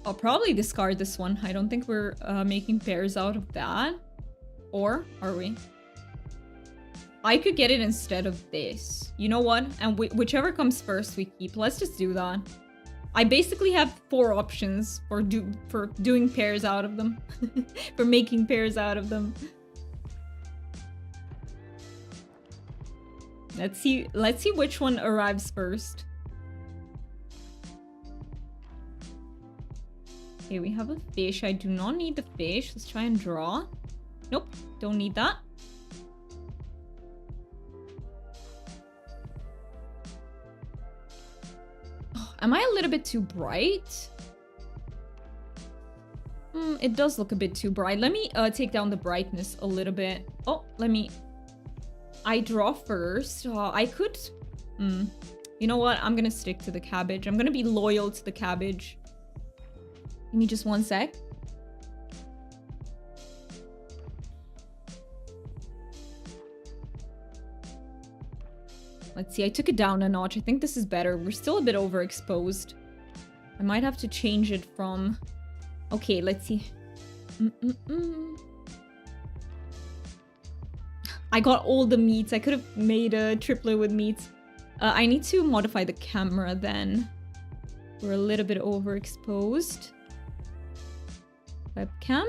I'll probably discard this one. I don't think we're making pairs out of that. Or are we? I could get it instead of this. You know what? And whichever comes first, we keep. Let's just do that. I basically have 4 options for doing pairs out of them. For making pairs out of them. Let's see which one arrives first. Okay, we have a fish. I do not need the fish. Let's try and draw. Nope, don't need that. Oh, am I a little bit too bright? It does look a bit too bright. Let me take down the brightness a little bit. Oh, I draw first. I could... You know what? I'm gonna stick to the cabbage. I'm gonna be loyal to the cabbage. Give me just one sec. Let's see, I took it down a notch. I think this is better. We're still a bit overexposed. I might have to change it from... Okay, let's see. I got all the meats. I could have made a triplet with meats. I need to modify the camera then. We're a little bit overexposed. Webcam.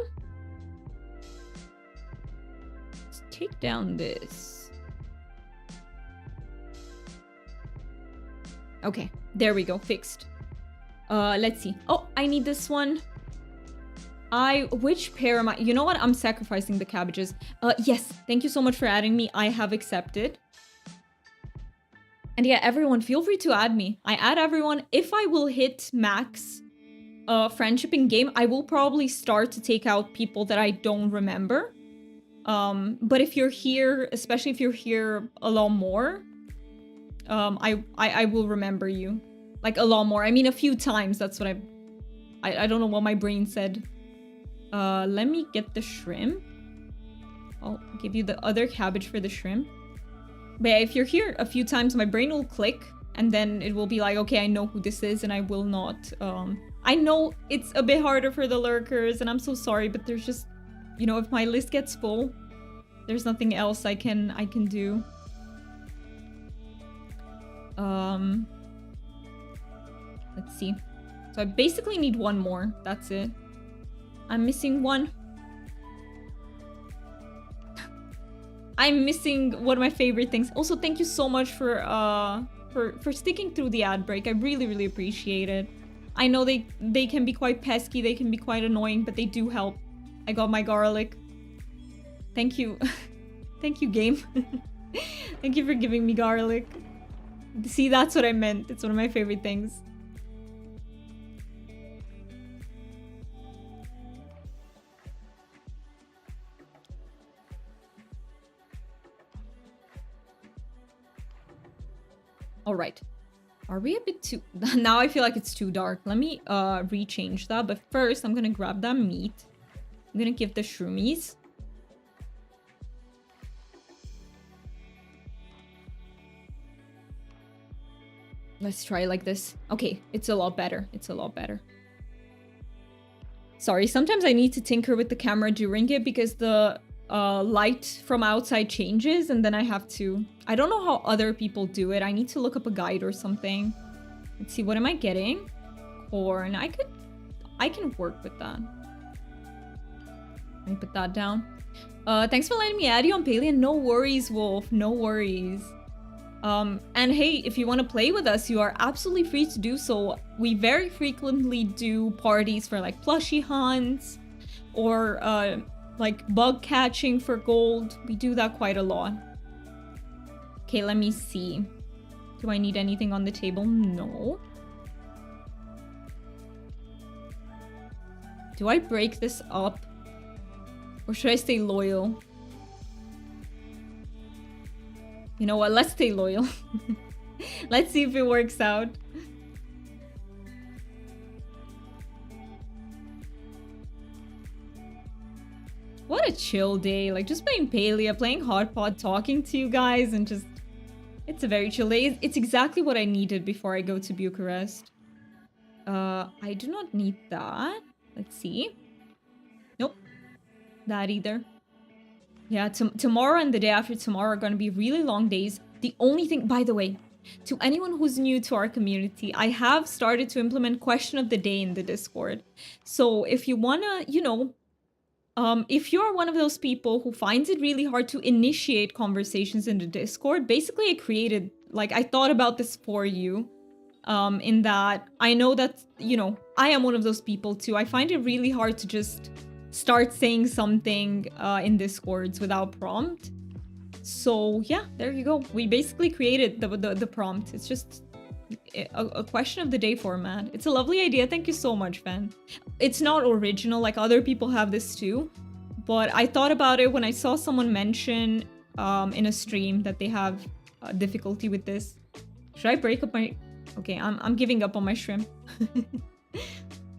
Let's take down this. Okay, there we go, fixed. Let's see. Oh, I need this one. Which pair am I? You know what? I'm sacrificing the cabbages. Yes, thank you so much for adding me. I have accepted. And yeah, everyone, feel free to add me. I add everyone. If I will hit max friendship in game, I will probably start to take out people that I don't remember. But if you're here, especially if you're here a lot more, I will remember you. Like a lot more. I mean, a few times. That's what I don't know what my brain said. Let me get the shrimp. I'll give you the other cabbage for the shrimp. But yeah, if you're here a few times, my brain will click. And then it will be like, okay, I know who this is. And I will not... I know it's a bit harder for the lurkers. And I'm so sorry. But there's just... You know, if my list gets full, there's nothing else I can do. Let's see. So I basically need one more. That's it. I'm missing one. I'm missing one of my favorite things. Also, thank you so much for sticking through the ad break. I really, really appreciate it. I know they can be quite pesky. They can be quite annoying, but they do help. I got my garlic. Thank you. Thank you, game. Thank you for giving me garlic. See, that's what I meant. It's one of my favorite things. All right. Are we a bit too... Now I feel like it's too dark. Let me rechange that. But first, I'm going to grab that meat. I'm going to give the shroomies. Let's try it like this. Okay, it's a lot better. It's a lot better. Sorry, sometimes I need to tinker with the camera during it because the light from outside changes and then I have to... I don't know how other people do it. I need to look up a guide or something. Let's see, what am I getting? corn. I can work with that. Let me put that down. Thanks for letting me add you on Palia. No worries, Wolf. No worries. And hey, if you want to play with us, you are absolutely free to do so. We very frequently do parties for like plushie hunts or like bug catching for gold. We do that quite a lot. Okay, let me see. Do I need anything on the table? No. Do I break this up? Or should I stay loyal? You know what? Let's stay loyal. Let's see if it works out. What a chill day. Like, just playing Palia, playing hotpot, talking to you guys, and just... It's a very chill day. It's exactly what I needed before I go to Bucharest. I do not need that. Let's see. Nope. That either. Yeah, tomorrow and the day after tomorrow are going to be really long days. The only thing, by the way, to anyone who's new to our community, I have started to implement question of the day in the Discord. So if you want to, you know, if you're one of those people who finds it really hard to initiate conversations in the Discord, basically I created, like, I thought about this for you. In that I know that, you know, I am one of those people too. I find it really hard to just start saying something in Discords without prompt. So yeah, there you go. We basically created the prompt. It's just a question of the day format. It's a lovely idea. Thank you so much, Fan. It's not original, like other people have this too, but I thought about it when I saw someone mention in a stream that they have difficulty with this. Should I break up my... Okay, I'm giving up on my shrimp.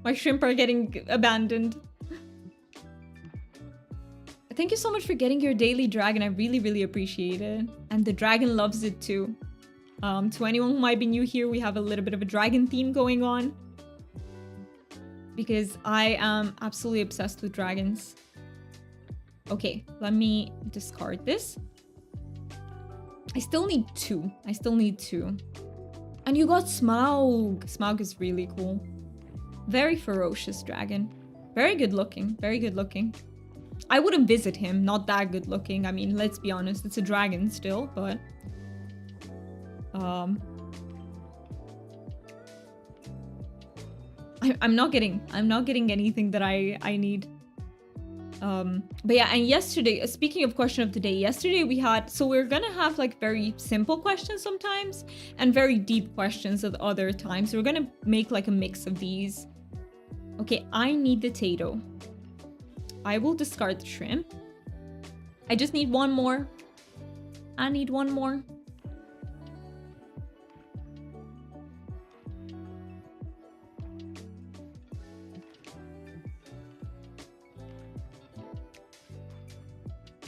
My shrimp are getting abandoned. Thank you so much for getting your daily dragon. I really, really appreciate it. And the dragon loves it too. To anyone who might be new here, we have a little bit of a dragon theme going on. Because I am absolutely obsessed with dragons. Okay, let me discard this. I still need two. And you got Smaug. Smaug is really cool. Very ferocious dragon. Very good looking. Very good looking. I wouldn't visit him. Not that good looking. I mean, let's be honest. It's a dragon still, but... I'm not getting anything that I need. But yeah, and yesterday, speaking of question of the day, yesterday we had, so we're gonna have like very simple questions sometimes and very deep questions at other times. So we're gonna make like a mix of these. Okay, I need the potato. I will discard the shrimp. I just need one more. I need one more.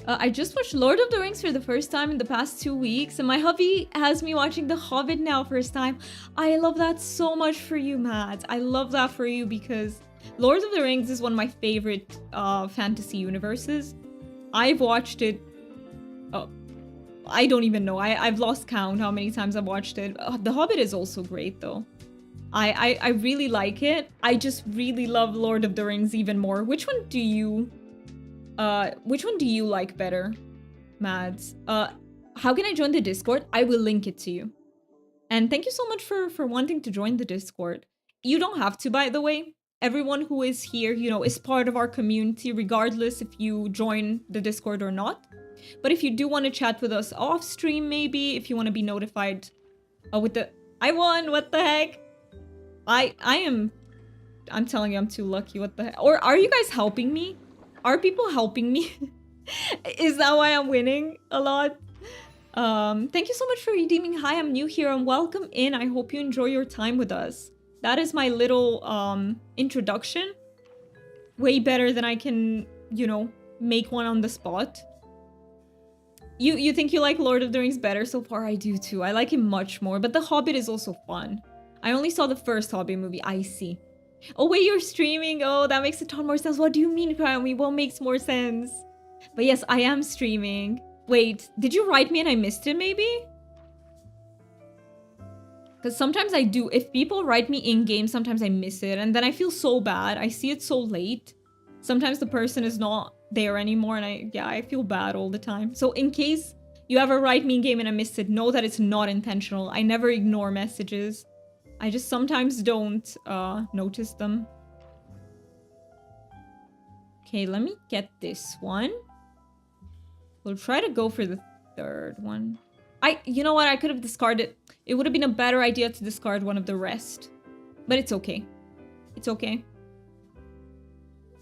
I just watched Lord of the Rings for the first time in the past 2 weeks, and my hubby has me watching The Hobbit now first time. I love that so much for you, Matt. I love that for you because Lord of the Rings is one of my favorite fantasy universes. I've watched it... Oh, I don't even know. I've lost count how many times I've watched it. The Hobbit is also great, though. I really like it. I just really love Lord of the Rings even more. Which one do you like better, Mads? How can I join the Discord? I will link it to you. And thank you so much for wanting to join the Discord. You don't have to, by the way. Everyone who is here, you know, is part of our community, regardless if you join the Discord or not. But if you do want to chat with us off stream, maybe, if you want to be notified with the... I won! What the heck? I'm telling you, I'm too lucky. What the heck? Or are you guys helping me? Are people helping me? Is that why I'm winning a lot? Thank you so much for redeeming. Hi, I'm new here and welcome in. I hope you enjoy your time with us. That is my little introduction. Way better than I can, you know, make one on the spot. You think you like Lord of the Rings better so far? I do too. I like him much more, but The Hobbit is also fun. I only saw the first Hobbit movie. I see. Oh wait, you're streaming. Oh, that makes a ton more sense. What do you mean, Prime? What makes more sense? But yes, I am streaming. Wait, did you write me and I missed it maybe? Because sometimes I do. If people write me in-game, sometimes I miss it. And then I feel so bad. I see it so late. Sometimes the person is not there anymore. And I feel bad all the time. So in case you ever write me in-game and I miss it, know that it's not intentional. I never ignore messages. I just sometimes don't notice them. Okay, let me get this one. We'll try to go for the third one. You know what? I could have discarded. It would have been a better idea to discard one of the rest. But it's okay. It's okay.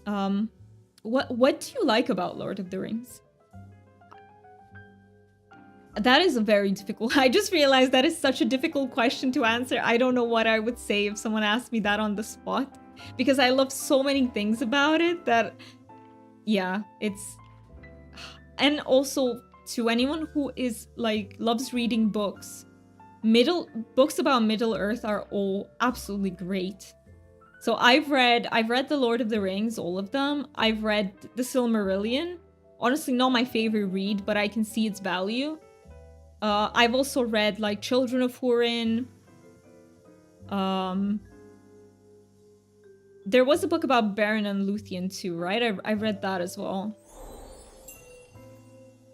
What do you like about Lord of the Rings? That is a very difficult... I just realized that is such a difficult question to answer. I don't know what I would say if someone asked me that on the spot. Because I love so many things about it that... Yeah, it's... And also, to anyone who is, like, loves reading books, books about Middle-earth are all absolutely great. So I've read The Lord of the Rings, all of them. I've read The Silmarillion. Honestly, not my favorite read, but I can see its value. I've also read, like, Children of Húrin. There was a book about Beren and Luthien too, right? I read that as well.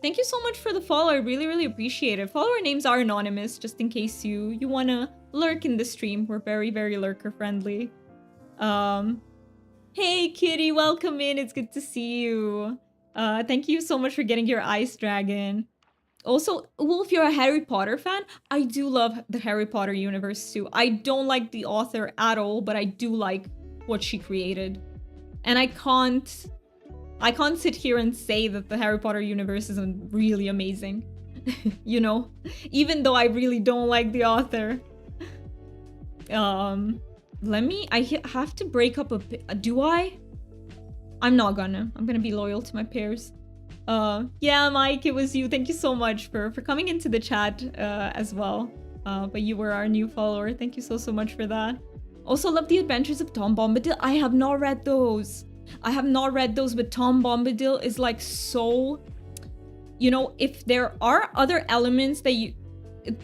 Thank you so much for the follow. I really, really appreciate it. Follower names are anonymous, just in case you want to lurk in the stream. We're very, very lurker friendly. Hey, Kitty, welcome in. It's good to see you. Thank you so much for getting your ice dragon. Also, Wolf, you're a Harry Potter fan? I do love the Harry Potter universe too. I don't like the author at all, but I do like what she created. And I can't sit here and say that the Harry Potter universe isn't really amazing. You know? Even though I really don't like the author. I have to break up do I? I'm not gonna. I'm gonna be loyal to my pairs. Yeah, Mike, it was you. Thank you so much for coming into the chat as well. But you were our new follower. Thank you so much for that. Also, love The Adventures of Tom Bombadil. I have not read those. But Tom Bombadil is like so... You know, if there are other elements that you...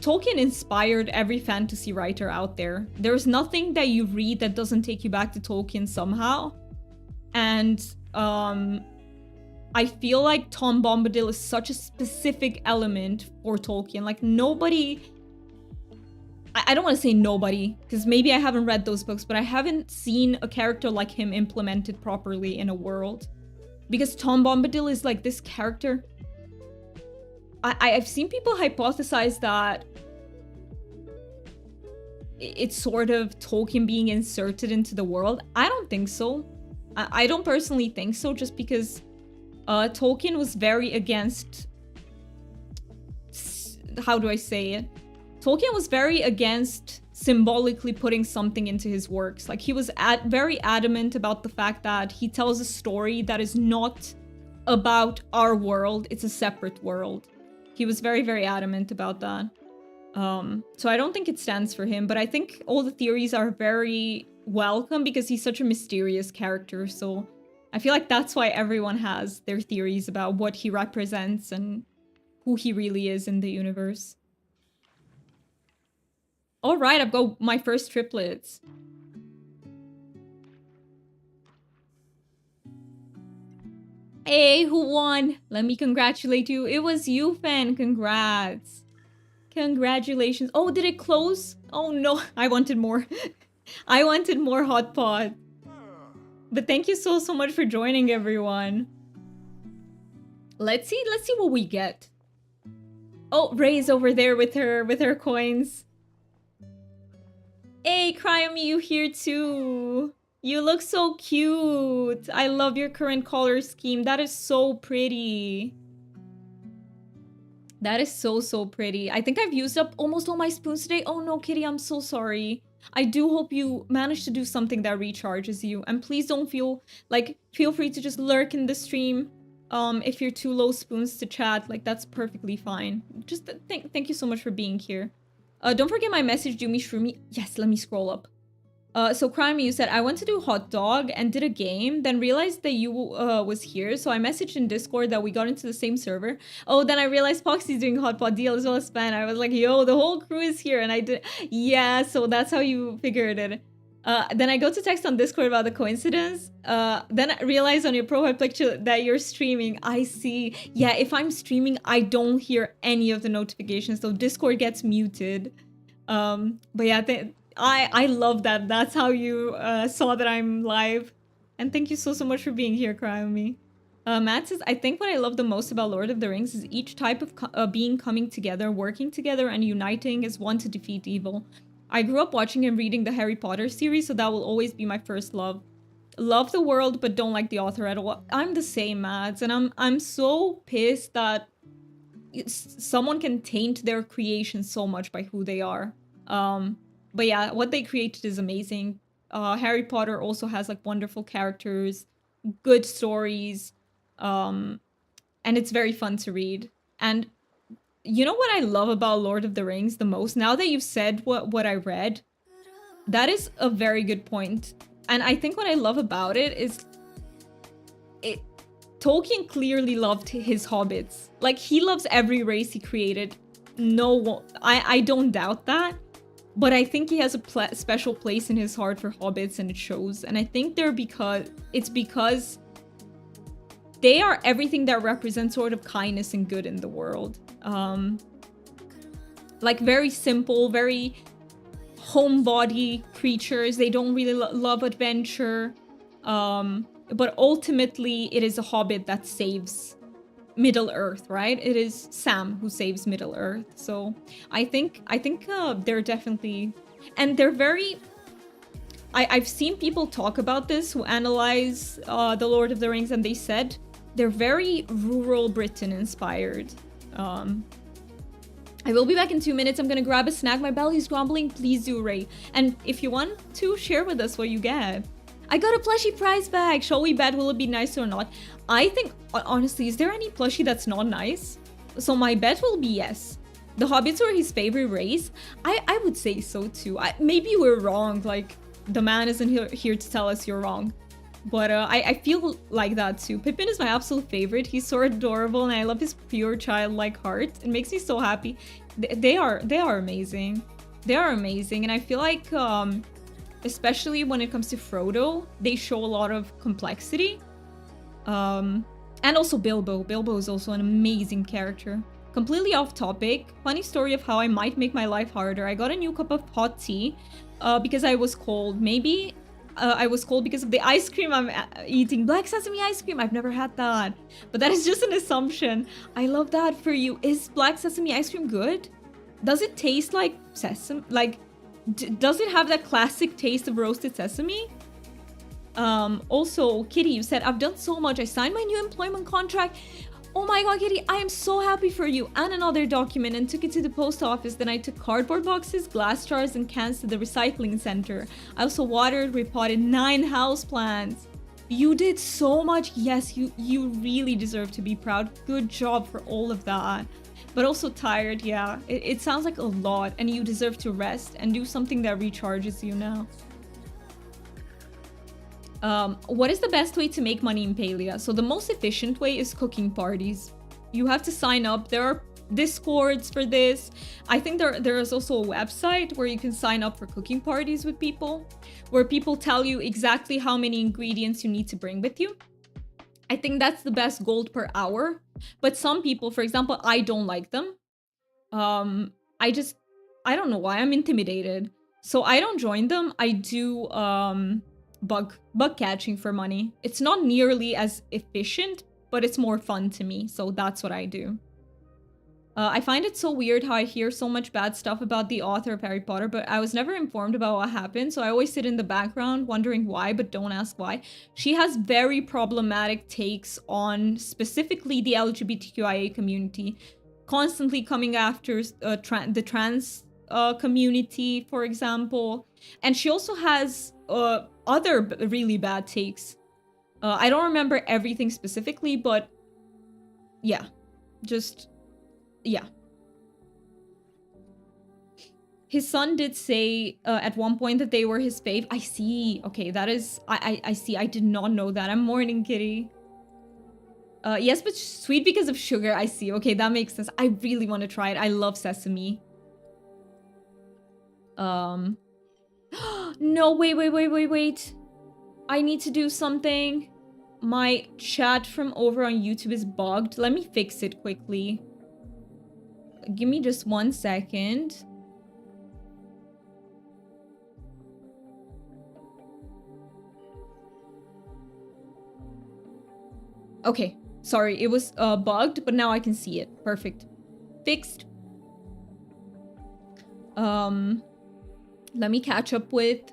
Tolkien inspired every fantasy writer out there. There's nothing that you read that doesn't take you back to Tolkien somehow. And I feel like Tom Bombadil is such a specific element for Tolkien. Like nobody... I don't want to say nobody, because maybe I haven't read those books, but I haven't seen a character like him implemented properly in a world. Because Tom Bombadil is like this character... I've seen people hypothesize that it's sort of Tolkien being inserted into the world. I don't think so. I don't personally think so, just because Tolkien was very against... How do I say it? Tolkien was very against symbolically putting something into his works. Like, he was very adamant about the fact that he tells a story that is not about our world. It's a separate world. He was very, very adamant about that. So I don't think it stands for him, but I think all the theories are very welcome because he's such a mysterious character. So I feel like that's why everyone has their theories about what he represents and who he really is in the universe. All right, I've got my first triplets. Hey, who won? Let me congratulate you. It was you, Fan. Congrats. Congratulations. Oh, did it close? Oh no, I wanted more. I wanted more hotpot. But thank you so much for joining, everyone. Let's see what we get. Oh, Ray's over there with her coins. Hey, Cryome, you here too. You look so cute. I love your current color scheme. That is so pretty. That is so pretty. I think I've used up almost all my spoons today. Oh no, Kitty, I'm so sorry. I do hope you manage to do something that recharges you. And please don't feel free to just lurk in the stream. If you're too low spoons to chat, like that's perfectly fine. Just thank you so much for being here. Don't forget my message, Doomy Shroomy. Yes, let me scroll up. So Crime, you said, I went to do hot dog and did a game, then realized that you was here. So I messaged in Discord that we got into the same server. Oh, then I realized Poxy's doing hotpot deal as well as Span. I was like, yo, the whole crew is here. And I did, yeah, so that's how you figured it. Then I go to text on Discord about the coincidence. Then I realize on your profile picture that you're streaming. I see. Yeah, if I'm streaming, I don't hear any of the notifications. So Discord gets muted. But yeah, I love that. That's how you saw that I'm live. And thank you so much for being here, Cry with me. Matt says, I think what I love the most about Lord of the Rings is each type of being coming together, working together, and uniting as one to defeat evil. I grew up watching and reading the Harry Potter series, so that will always be my first love. Love the world, but don't like the author at all. I'm the same, Mads, and I'm so pissed that someone can taint their creation so much by who they are. But yeah, what they created is amazing. Harry Potter also has like wonderful characters, good stories, and it's very fun to read. And you know what I love about Lord of the Rings the most? Now that you've said what I read, that is a very good point. And I think what I love about it is Tolkien clearly loved his hobbits. Like, he loves every race he created. No, I don't doubt that. But I think he has a special place in his heart for hobbits, and it shows. And I think it's because they are everything that represents sort of kindness and good in the world. Like, very simple, very homebody creatures. They don't really love adventure. But ultimately, it is a hobbit that saves Middle-earth, right? It is Sam who saves Middle-earth. So I think they're definitely, and they're very. I've seen people talk about this who analyze the Lord of the Rings, and they said they're very rural Britain inspired. I will be back in 2 minutes. I'm gonna grab a snack. My belly's grumbling. Please do, Ray. And if you want to share with us what you get. I got a plushie prize bag. Shall we bet will it be nice or not? I think, honestly, is there any plushie that's not nice? So my bet will be yes. The hobbits were his favorite race. I would say so too. Maybe we're wrong. Like, the man isn't here to tell us you're wrong. But I feel like that too. Pippin is my absolute favorite. He's so adorable, and I love his pure childlike heart. It makes me so happy. They are amazing. They are amazing, and I feel like especially when it comes to Frodo, they show a lot of complexity. And also Bilbo. Bilbo is also an amazing character. Completely off topic. Funny story of how I might make my life harder. I got a new cup of hot tea because I was cold. Maybe I was cold because of the ice cream I'm eating. Black sesame ice cream. I've never had that. But that is just an assumption. I love that for you. Is black sesame ice cream good? Does it taste like sesame? Like, does it have that classic taste of roasted sesame? Also, Kitty, you said, I've done so much. I signed my new employment contract. Oh my god, Kitty, I am so happy for you. And another document, and took it to the post office. Then I took cardboard boxes, glass jars, and cans to the recycling center. I also watered, repotted 9 houseplants. You did so much. Yes, you really deserve to be proud. Good job for all of that. But also tired, yeah. It sounds like a lot, and you deserve to rest and do something that recharges you now. What is the best way to make money in Palia? So the most efficient way is cooking parties. You have to sign up. There are Discords for this. I think there is also a website where you can sign up for cooking parties with people, where people tell you exactly how many ingredients you need to bring with you. I think that's the best gold per hour. But some people, for example, I don't like them. I don't know why. I'm intimidated. So I don't join them. I do bug catching for money. It's not nearly as efficient, but it's more fun to me. So that's what I do. I find it so weird how I hear so much bad stuff about the author of Harry Potter, but I was never informed about what happened, so I always sit in the background wondering why, but don't ask why. She has very problematic takes on specifically the LGBTQIA community, constantly coming after the trans community, for example. And she also has other really bad takes. I don't remember everything specifically, but yeah, just... yeah. His son did say at one point that they were his fave. I see. Okay, that is... I see. I did not know that. I'm morning kitty. Yes, but sweet because of sugar. I see. Okay, that makes sense. I really want to try it. I love sesame. No, wait. I need to do something. My chat from over on YouTube is bugged. Let me fix it quickly. Give me just 1 second. Okay, sorry, it was bugged, but now I can see it. Perfect. Fixed. Let me catch up with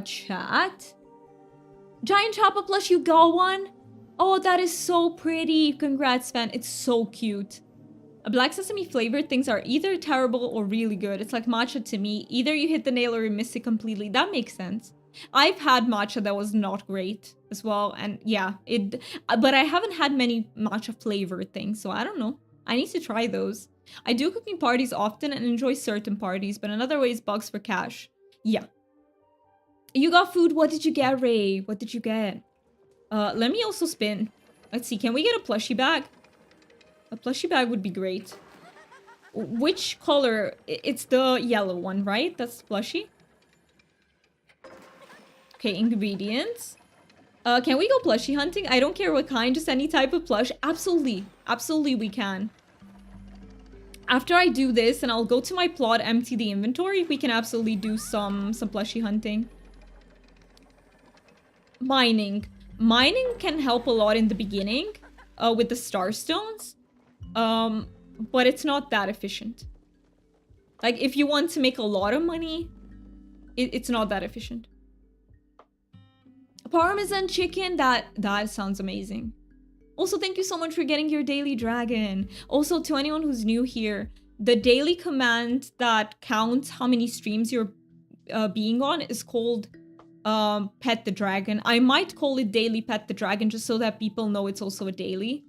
chat. Giant Choppa plush, you got one? Oh, that is so pretty. Congrats, fan. It's so cute. Black sesame flavored things are either terrible or really good. It's like matcha to me. Either you hit the nail or you miss it completely. That makes sense. I've had matcha that was not great as well. And yeah, but I haven't had many matcha flavored things. So I don't know. I need to try those. I do cooking parties often and enjoy certain parties, but another way is bugs for cash. Yeah. You got food. What did you get, Ray? What did you get? Let me also spin. Let's see. Can we get a plushie bag? A plushie bag would be great. Which color? It's the yellow one, right? That's the plushie. Okay, ingredients. Can we go plushie hunting? I don't care what kind, just any type of plush. Absolutely. Absolutely we can. After I do this, and I'll go to my plot, empty the inventory, we can absolutely do some plushie hunting. Mining. Mining can help a lot in the beginning with the star stones. But it's not that efficient. Like, if you want to make a lot of money, it's not that efficient. Parmesan chicken, that sounds amazing. Also, thank you so much for getting your daily dragon. Also, to anyone who's new here, the daily command that counts how many streams you're being on is called Pet the Dragon. I might call it Daily Pet the Dragon just so that people know it's also a daily.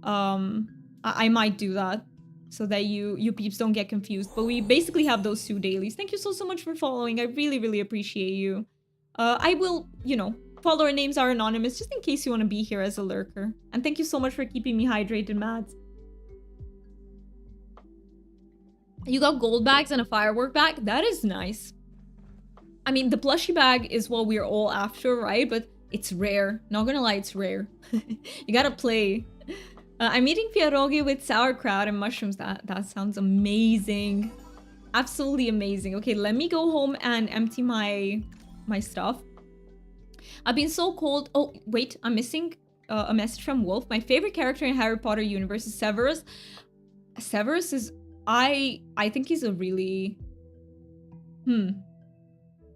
I might do that so that you peeps don't get confused. But we basically have those 2 dailies. Thank you so much for following. I really, really appreciate you. I will, you know, follower names are anonymous just in case you want to be here as a lurker. And thank you so much for keeping me hydrated, Mads. You got gold bags and a firework bag? That is nice. I mean, the plushie bag is what we're all after, right? But it's rare. Not gonna lie, it's rare. You gotta play. I'm eating pierogi with sauerkraut and mushrooms. That sounds amazing. Absolutely amazing. Okay, let me go home and empty my stuff. I've been so cold. Oh, wait, I'm missing a message from Wolf. My favorite character in Harry Potter universe is Severus. Severus is... I think he's a really...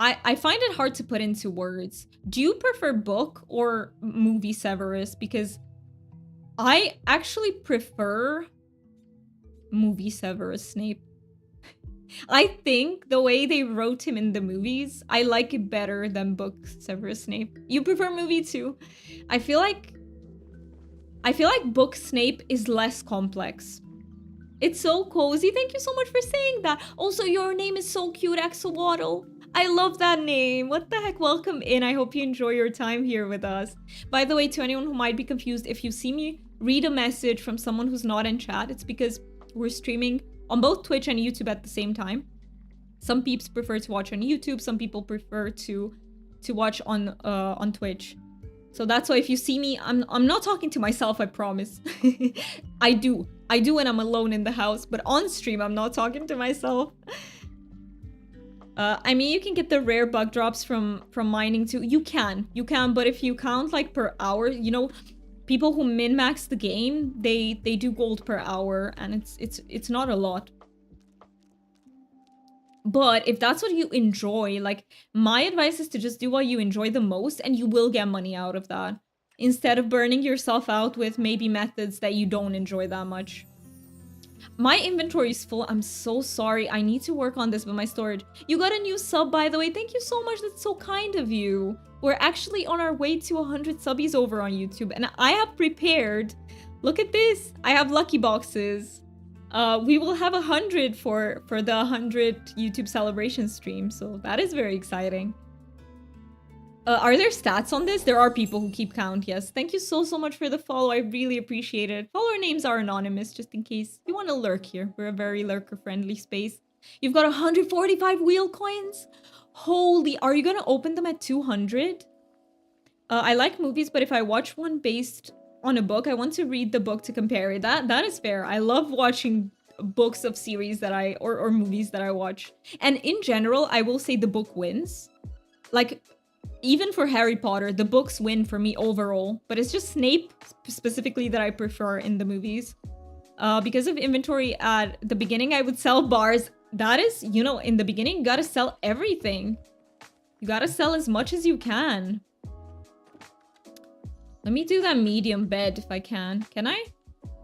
I find it hard to put into words. Do you prefer book or movie Severus? Because I actually prefer movie Severus Snape. I think the way they wrote him in the movies, I like it better than book Severus Snape. You prefer movie too? I feel like book Snape is less complex. It's so cozy. Thank you so much for saying that. Also, your name is so cute, Axolotl. I love that name. What the heck? Welcome in. I hope you enjoy your time here with us. By the way, to anyone who might be confused, if you see me read a message from someone who's not in chat, it's because we're streaming on both Twitch and YouTube at the same time. Some peeps prefer to watch on YouTube. Some people prefer to watch on Twitch. So that's why if you see me, I'm not talking to myself, I promise. I do when I'm alone in the house, but on stream, I'm not talking to myself. I mean, you can get the rare bug drops from mining too. You can, but if you count like per hour, you know, people who min-max the game, they do gold per hour, and it's not a lot. But if that's what you enjoy, like, my advice is to just do what you enjoy the most, and you will get money out of that, instead of burning yourself out with maybe methods that you don't enjoy that much. My inventory is full. I'm so sorry. I need to work on this with my storage. You got a new sub, by the way. Thank you so much. That's so kind of you. We're actually on our way to 100 subbies over on YouTube, and I have prepared... Look at this. I have lucky boxes. We will have 100 for the 100 YouTube celebration stream, so that is very exciting. Are there stats on this? There are people who keep count, yes. Thank you so much for the follow. I really appreciate it. Follower names are anonymous, just in case you want to lurk here. We're a very lurker-friendly space. You've got 145 wheel coins? Holy, are you gonna open them at 200? I like movies, but if I watch one based on a book, I want to read the book to compare it. That is fair. I love watching books of series that or movies that I watch. And in general, I will say the book wins. Like, even for Harry Potter, the books win for me overall. But it's just Snape specifically that I prefer in the movies. Because of inventory at the beginning, I would sell bars. That is, you know, in the beginning, you gotta sell everything. You gotta sell as much as you can. Let me do that medium bed if I can. Can I?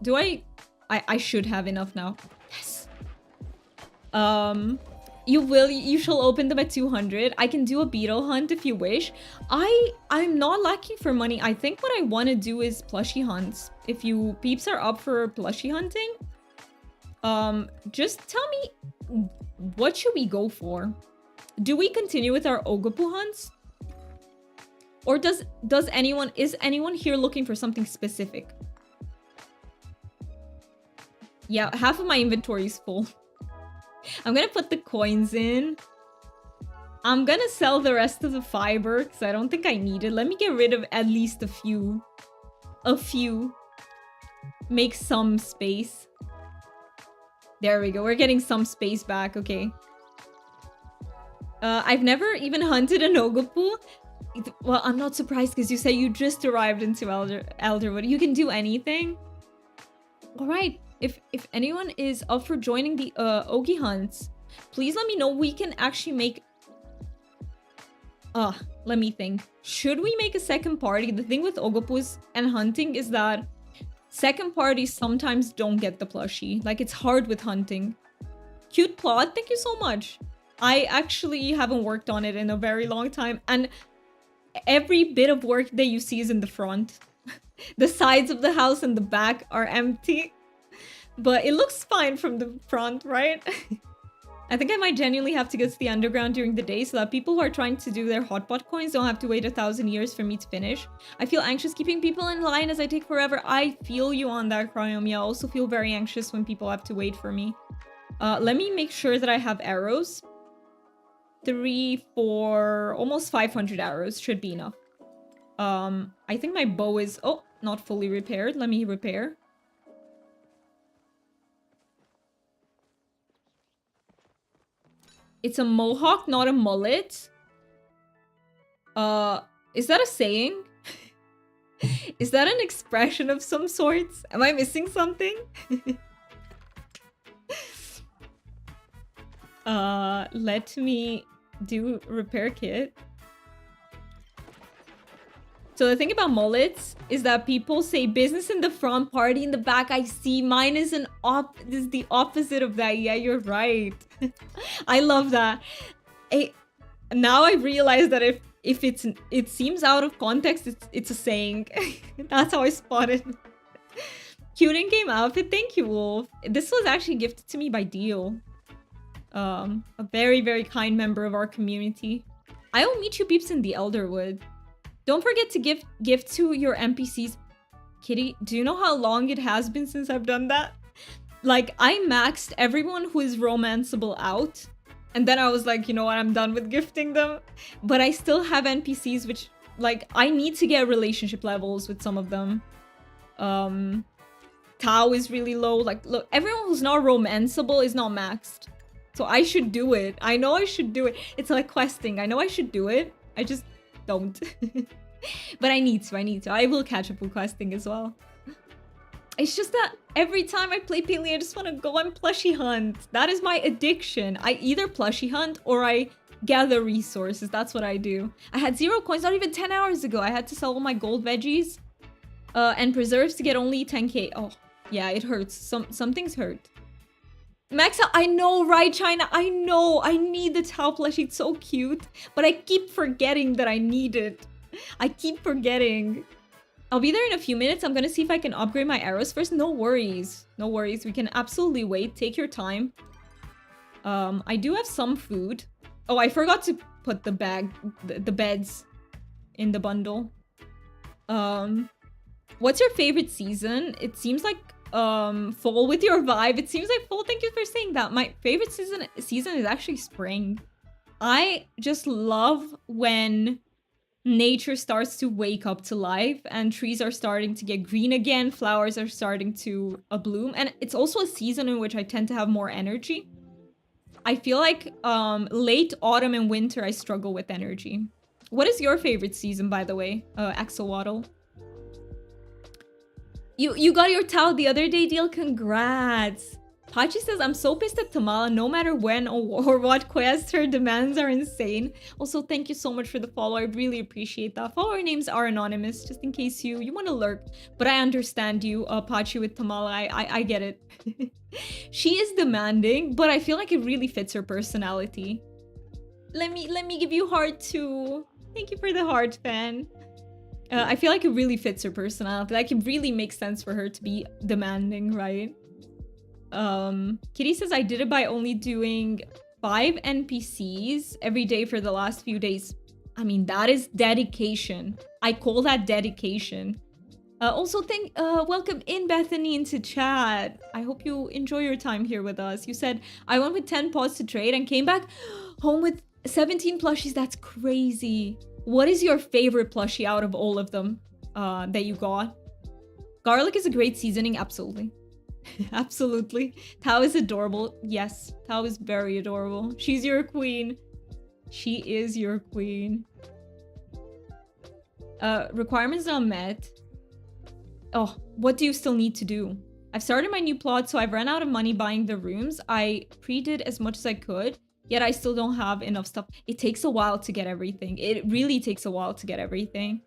Do I should have enough now. Yes. You shall open them at 200. I can do a beetle hunt if you wish. I'm not lacking for money. I think what I want to do is plushie hunts. If you peeps are up for plushie hunting, just tell me, what should we go for? Do we continue with our Ogopuu hunts? Or is anyone here looking for something specific? Yeah, half of my inventory is full. I'm gonna put the coins in. I'm gonna sell the rest of the fiber because I don't think I need it. Let me get rid of at least a few. Make some space. There we go. We're getting some space back. Okay. I've never even hunted an Ogopuu. Well, I'm not surprised because you say you just arrived into Elderwood. You can do anything. All right. If anyone is up for joining the Ogie hunts, please let me know. We can actually make... let me think. Should we make a second party? The thing with Ogopoos and hunting is that second parties sometimes don't get the plushie. Like, it's hard with hunting. Cute plot. Thank you so much. I actually haven't worked on it in a very long time. And every bit of work that you see is in the front. The sides of the house and the back are empty. But it looks fine from the front, right? I think I might genuinely have to get to the underground during the day so that people who are trying to do their hotpot coins don't have to wait 1,000 years for me to finish. I feel anxious keeping people in line as I take forever. I feel you on that, Cryomi. I also feel very anxious when people have to wait for me. Let me make sure that I have arrows. 3, 4, almost 500 arrows should be enough. I think my bow is... Oh, not fully repaired. Let me repair. It's a mohawk, not a mullet. Is that a saying? Is that an expression of some sorts? Am I missing something? Let me do repair kit. So the thing about mullets is that people say business in the front, party in the back. I see. Mine is is the opposite of that. Yeah, you're right. I love that. Now I realize that if it seems out of context, it's a saying. That's how I spot it. Cute in-game outfit. Thank you, Wolf. This was actually gifted to me by Dio. A very, very kind member of our community. I will meet you peeps in the Elderwood. Don't forget to gift to your NPCs. Kitty, do you know how long it has been since I've done that? Like, I maxed everyone who is romanceable out. And then I was like, you know what, I'm done with gifting them. But I still have NPCs which, like, I need to get relationship levels with some of them. Tao is really low. Like, look, everyone who's not romanceable is not maxed. So I should do it. I know I should do it. It's like questing. I know I should do it. I just don't. But I need to. I will catch up with questing as well. It's just that every time I play Palia, I just want to go on plushie hunt. That is my addiction. I either plushie hunt or I gather resources. That's what I do. I had 0 coins not even 10 hours ago. I had to sell all my gold veggies and preserves to get only 10k. Oh, yeah, it hurts. Some things hurt. Max out. I know, right, China? I know. I need the Tao plushie. It's so cute. But I keep forgetting that I need it. I keep forgetting. I'll be there in a few minutes. I'm gonna see if I can upgrade my arrows first. No worries. No worries. We can absolutely wait. Take your time. I do have some food. Oh, I forgot to put the beds in the bundle. What's your favorite season? It seems like fall with your vibe. It seems like fall. Thank you for saying that. My favorite season is actually spring. I just love when nature starts to wake up to life and trees are starting to get green again, flowers are starting to bloom, and it's also a season in which I tend to have more energy. I feel like late autumn and winter I struggle with energy. What is your favorite season, by the way, Axolotl? You got your towel the other day, Deal. Congrats. Pachi says, I'm so pissed at Tamala, no matter when or what quest, her demands are insane. Also, thank you so much for the follow. I really appreciate that. Follower names are anonymous, just in case you want to lurk. But I understand you, Pachi, with Tamala. I get it. She is demanding, but I feel like it really fits her personality. Let me give you heart too. Thank you for the heart, fan. I feel like it really fits her personality. Like, it really makes sense for her to be demanding, right? Kitty says, I did it by only doing 5 NPCs every day for the last few days. I mean, that is dedication. I call that dedication. Also, welcome in Bethany into chat. I hope you enjoy your time here with us. You said, I went with 10 pods to trade and came back home with 17 plushies. That's crazy. What is your favorite plushie out of all of them that you got? Garlic is a great seasoning, absolutely. Absolutely. Tao is adorable. Yes, Tao is very adorable. She's your queen. She is your queen. Requirements not met. Oh, what do you still need to do? I've started my new plot, so I've run out of money buying the rooms. I pre-did as much as I could, yet I still don't have enough stuff. It takes a while to get everything. It really takes a while to get everything.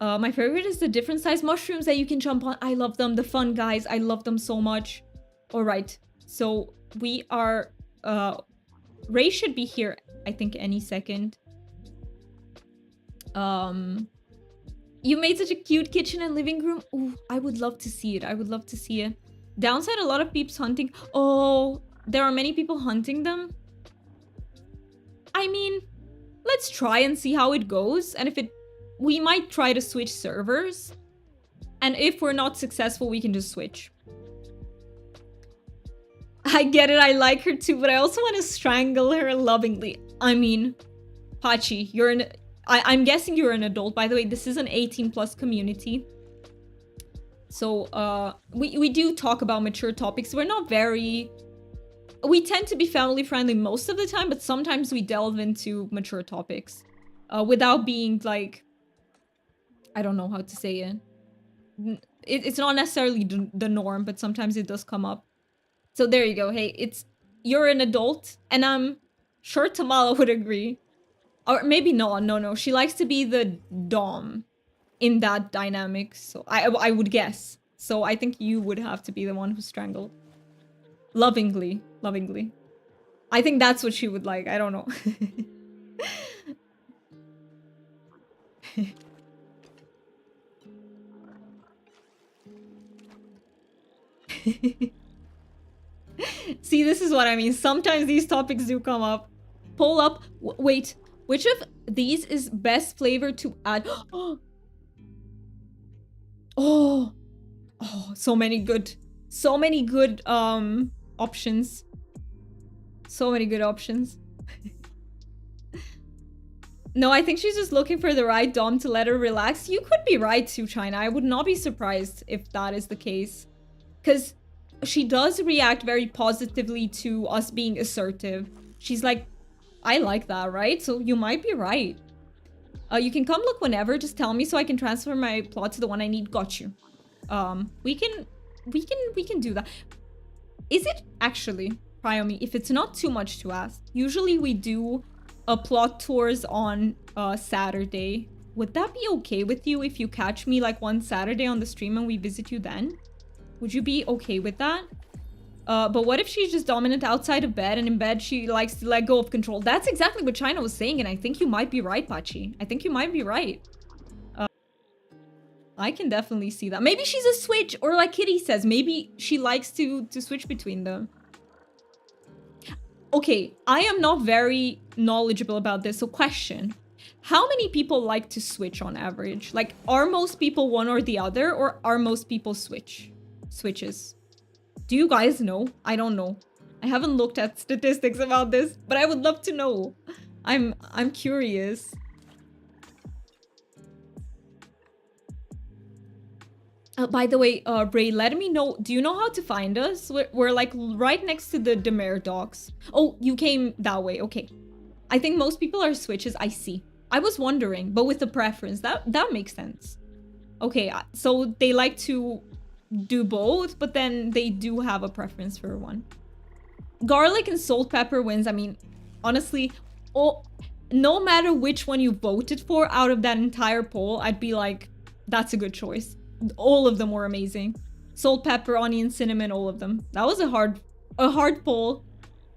My favorite is the different size mushrooms that you can jump on. I love them. The fun guys. I love them so much. All right. So we are... Ray should be here, I think, any second. You made such a cute kitchen and living room. Ooh, I would love to see it. I would love to see it. Downside, a lot of peeps hunting. Oh, there are many people hunting them. I mean, let's try and see how it goes. And if it... We might try to switch servers. And if we're not successful, we can just switch. I get it, I like her too, but I also want to strangle her lovingly. I mean, Pachi, you're an... I'm guessing you're an adult. By the way, this is an 18+ community. So, we do talk about mature topics. We're not very... We tend to be family friendly most of the time, but sometimes we delve into mature topics. Without being, like... I don't know how to say it. It's not necessarily the norm, but sometimes it does come up. So there you go. Hey, you're an adult, and I'm sure Tamala would agree. Or maybe no. She likes to be the dom in that dynamic. So I would guess. So I think you would have to be the one who strangled. Lovingly. I think that's what she would like. I don't know. See, this is what I mean. Sometimes these topics do come up. Pull up. Wait. Which of these is best flavor to add? Oh, so many good options. So many good options. No, I think she's just looking for the right dom to let her relax. You could be right too, China. I would not be surprised if that is the case. Because she does react very positively to us being assertive. She's like, I like that, right? So you might be right. You can come look whenever. Just tell me so I can transfer my plot to the one I need. Got you. We can do that. Is it actually, Priomy, if it's not too much to ask, usually we do plot tours on Saturday. Would that be okay with you if you catch me like one Saturday on the stream and we visit you then? Would you be okay with that? But what if she's just dominant outside of bed, and in bed she likes to let go of control? That's exactly what China was saying, and I think you might be right, Pachi. I think you might be right. I can definitely see that. Maybe she's a switch, or like Kitty says, maybe she likes to switch between them. Okay, I am not very knowledgeable about this, so question. How many people like to switch on average? Like, are most people one or the other, or are most people switches? Do you guys know? I don't know. I haven't looked at statistics about this, but I would love to know. I'm curious. By the way, Ray, let me know. Do you know how to find us? We're like right next to the Demare docks. Oh, you came that way. Okay. I think most people are switches. I see. I was wondering, but with the preference, that makes sense. Okay, so they like to do both, but then they do have a preference for one. Garlic and salt pepper wins. I mean, honestly, no matter which one you voted for out of that entire poll, I'd be like, that's a good choice. All of them were amazing. Salt, pepper, onion, cinnamon, all of them. That was a hard poll.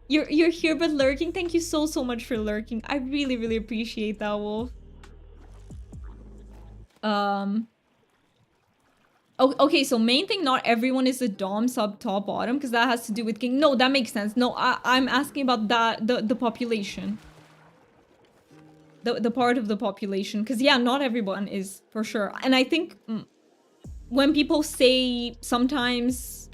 You're here but lurking. Thank you so much for lurking. I really appreciate that, Wolf. Okay, so main thing, not everyone is a dom, sub, top, bottom, because that has to do with king. No, that makes sense. No, I'm asking about that the population. The part of the population, because yeah, not everyone is, for sure. And I think when people say sometimes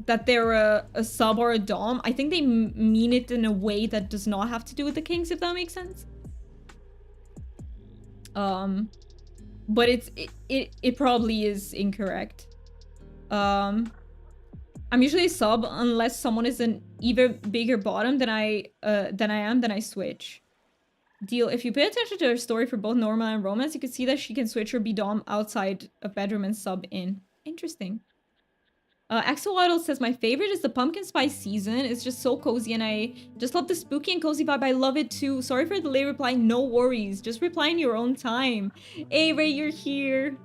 that they're a sub or a dom, I think they mean it in a way that does not have to do with the kings, if that makes sense. But it probably is incorrect. I'm usually a sub unless someone is an even bigger bottom than I am, then I switch. Deal. If you pay attention to her story for both normal and romance, you can see that she can switch or be dom outside a bedroom and sub in. Interesting. Axolotl says, my favorite is the pumpkin spice season. It's just so cozy and I just love the spooky and cozy vibe. I love it too. Sorry for the late reply. No worries. Just reply in your own time. Hey, Ray, you're here.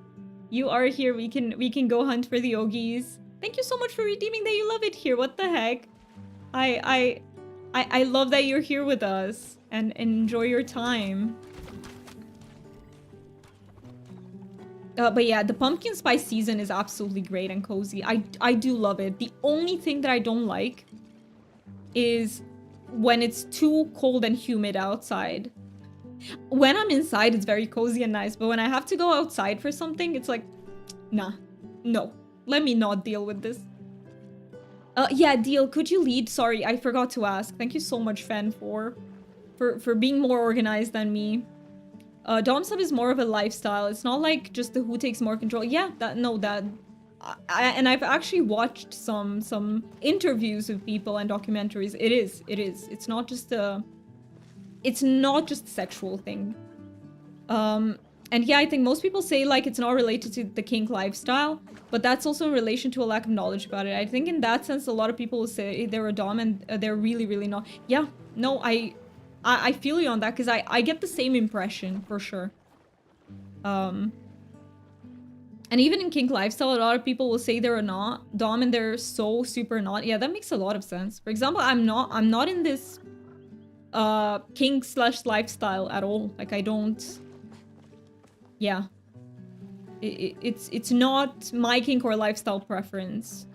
You are here. We can go hunt for the Ogies. Thank you so much for redeeming that you love it here. What the heck? I love that you're here with us and enjoy your time. But yeah, the pumpkin spice season is absolutely great and cozy. I do love it. The only thing that I don't like is when it's too cold and humid outside. When I'm inside, it's very cozy and nice. But when I have to go outside for something, it's like, nah, no. Let me not deal with this. Yeah, Deal, could you lead? Sorry, I forgot to ask. Thank you so much, Fen, for being more organized than me. Dom sub is more of a lifestyle. It's not like just the who takes more control. Yeah, and I've actually watched some interviews with people and documentaries. It is. It's not just a sexual thing. And yeah, I think most people say like it's not related to the kink lifestyle, but that's also in relation to a lack of knowledge about it. I think in that sense, a lot of people will say they're a dom and they're really not. Yeah, no, I feel you on that because I get the same impression for sure. And even in kink lifestyle, a lot of people will say they're not dom and they're so super not. Yeah, that makes a lot of sense. For example, I'm not in this kink / lifestyle at all. Like I don't. Yeah. It's not my kink or lifestyle preference.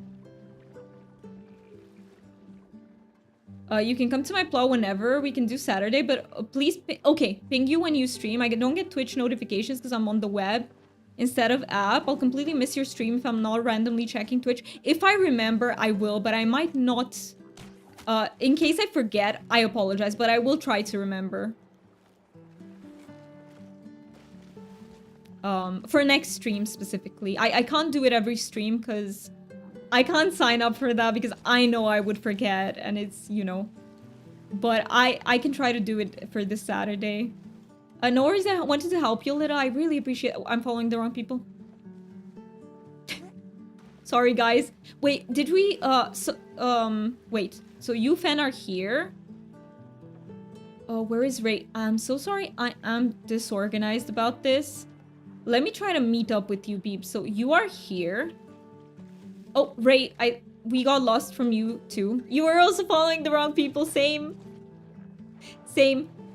You can come to my plow whenever. We can do Saturday, but please, okay, ping you when you stream. I don't get Twitch notifications because I'm on the web instead of app. I'll completely miss your stream if I'm not randomly checking Twitch. If I remember, I will, but I might not. In case I forget, I apologize, but I will try to remember. For next stream specifically. I can't do it every stream because I can't sign up for that because I know I would forget and it's, you know. But I can try to do it for this Saturday. No worries, I wanted to help you a little. I really appreciate it. I'm following the wrong people. Sorry, guys. Wait, did we, wait. So you, Fen, are here? Oh, where is Ray? I'm so sorry. I am disorganized about this. Let me try to meet up with you, Beep. So you are here. Oh, Ray, we got lost from you too. You were also following the wrong people. Same.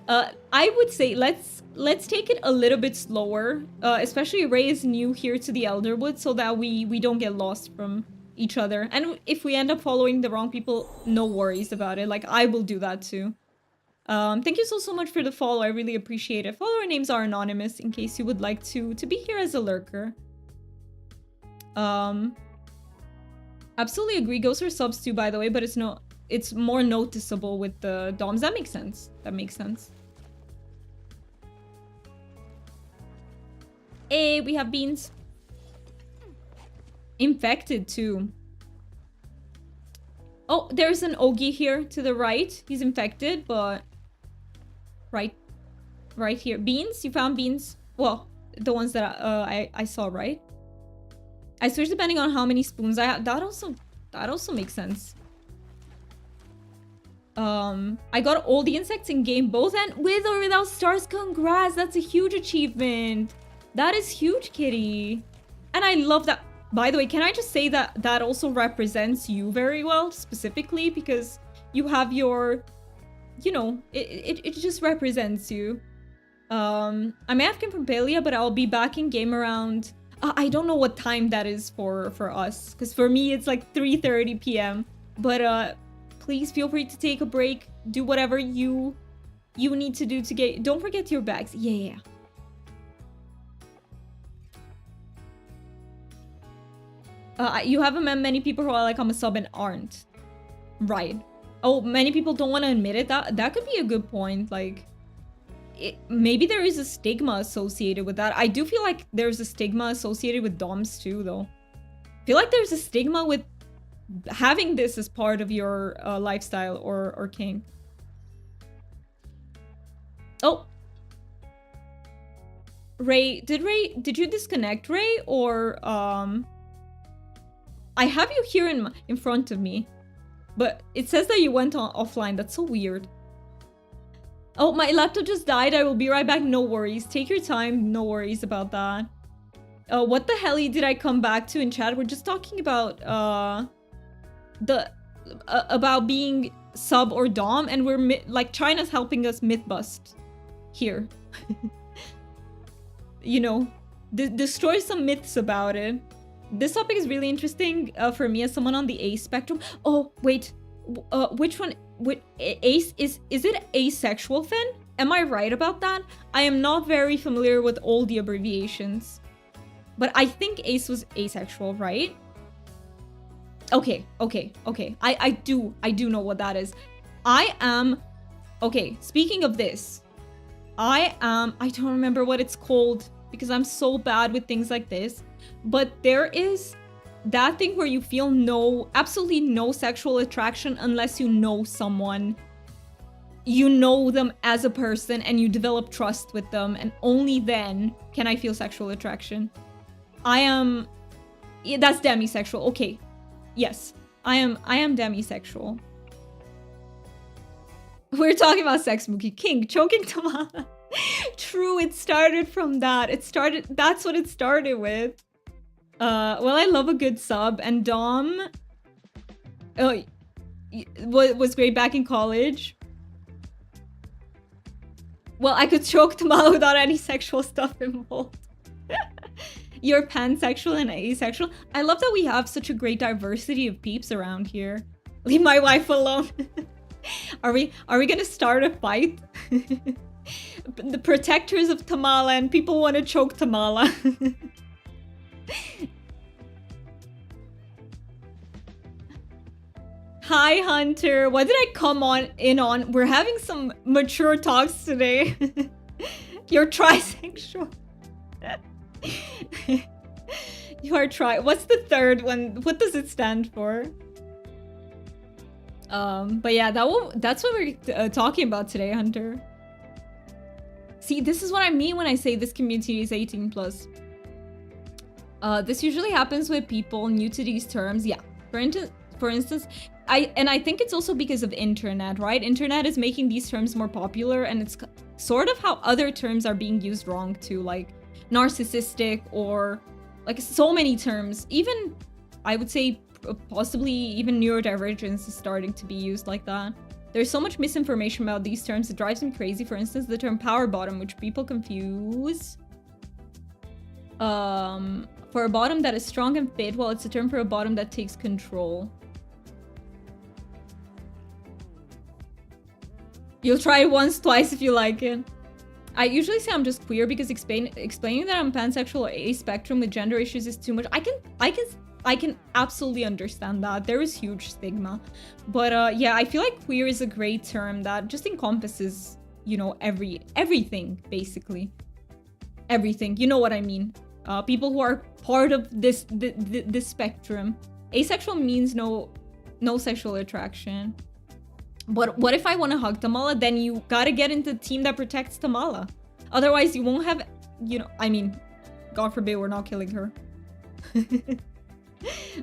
I would say let's take it a little bit slower. Especially Ray is new here to the Elderwood, so that we don't get lost from each other. And if we end up following the wrong people, no worries about it. Like, I will do that too. Thank you so much for the follow. I really appreciate it. Follower names are anonymous in case you would like to be here as a lurker. Absolutely agree. Ghosts are subs too, by the way, but it's more noticeable with the DOMs. That makes sense. That makes sense. Hey, we have beans. Infected too. Oh, there's an Ogie here to the right. He's infected, but right here. Beans? You found beans? Well, the ones that I saw, right? I switch depending on how many spoons I have. That also makes sense. I got all the insects in game, both and with or without stars. Congrats, that's a huge achievement. That is huge, kitty. And I love that. By the way, can I just say that that also represents you very well, specifically because you have your, you know, it just represents you. I may have come from Palia, but I'll be back in game around, I don't know what time that is for us, because for me it's like 3:30 p.m. But please feel free to take a break, do whatever you need to do to get. Don't forget your bags. Yeah. You haven't met many people who are like, I'm a sub and aren't. Right. Oh, many people don't want to admit it. That could be a good point. Like, maybe there is a stigma associated with that. I do feel like there's a stigma associated with DOMs too, though. I feel like there's a stigma with having this as part of your lifestyle or king. Oh. Ray, did you disconnect, Ray? Or, I have you here in front of me, but it says that you went offline. That's so weird. Oh, my laptop just died. I will be right back. No worries. Take your time. No worries about that. What the hell did I come back to in chat? We're just talking about about being sub or dom, and we're like China's helping us myth bust here. You know, destroy some myths about it. This topic is really interesting for me as someone on the ace spectrum. Oh, wait. Which one? Ace? Is it asexual, Finn? Am I right about that? I am not very familiar with all the abbreviations. But I think ace was asexual, right? Okay. I do know what that is. I am... Okay, speaking of this. I don't remember what it's called because I'm so bad with things like this. But there is that thing where you feel absolutely no sexual attraction unless you know someone. You know them as a person and you develop trust with them, and only then can I feel sexual attraction. Yeah, that's demisexual. Okay. Yes. I am demisexual. We're talking about sex, Mookie. King, choking Tamala. True, it started from that. That's what it started with. Well, I love a good sub, and Dom was great back in college. Well, I could choke Tamala without any sexual stuff involved. You're pansexual and asexual. I love that we have such a great diversity of peeps around here. Leave my wife alone. Are we gonna start a fight? The protectors of Tamala and people want to choke Tamala. Hi, Hunter. What did I come in on? We're having some mature talks today. You're trisexual. You are What's the third one? What does it stand for? But yeah, that's what we're talking about today, Hunter. See, this is what I mean when I say this community is 18 plus. This usually happens with people new to these terms. Yeah, for instance, I think it's also because of internet, right? Internet is making these terms more popular, and it's sort of how other terms are being used wrong too, like narcissistic or like so many terms. Even I would say possibly even neurodivergence is starting to be used like that. There's so much misinformation about these terms, it drives me crazy. For instance, the term power bottom, which people confuse for a bottom that is strong and fit, while it's a term for a bottom that takes control. You'll try it once, twice if you like it. I usually say I'm just queer because explaining that I'm pansexual or aspectrum with gender issues is too much. I can absolutely understand that. There is huge stigma. But yeah, I feel like queer is a great term that just encompasses, you know, everything, basically. Everything. You know what I mean. People who are part of this spectrum. Asexual means no sexual attraction. But what if I want to hug Tamala? Then you gotta get into the team that protects Tamala. Otherwise, you won't have, you know, I mean, God forbid we're not killing her.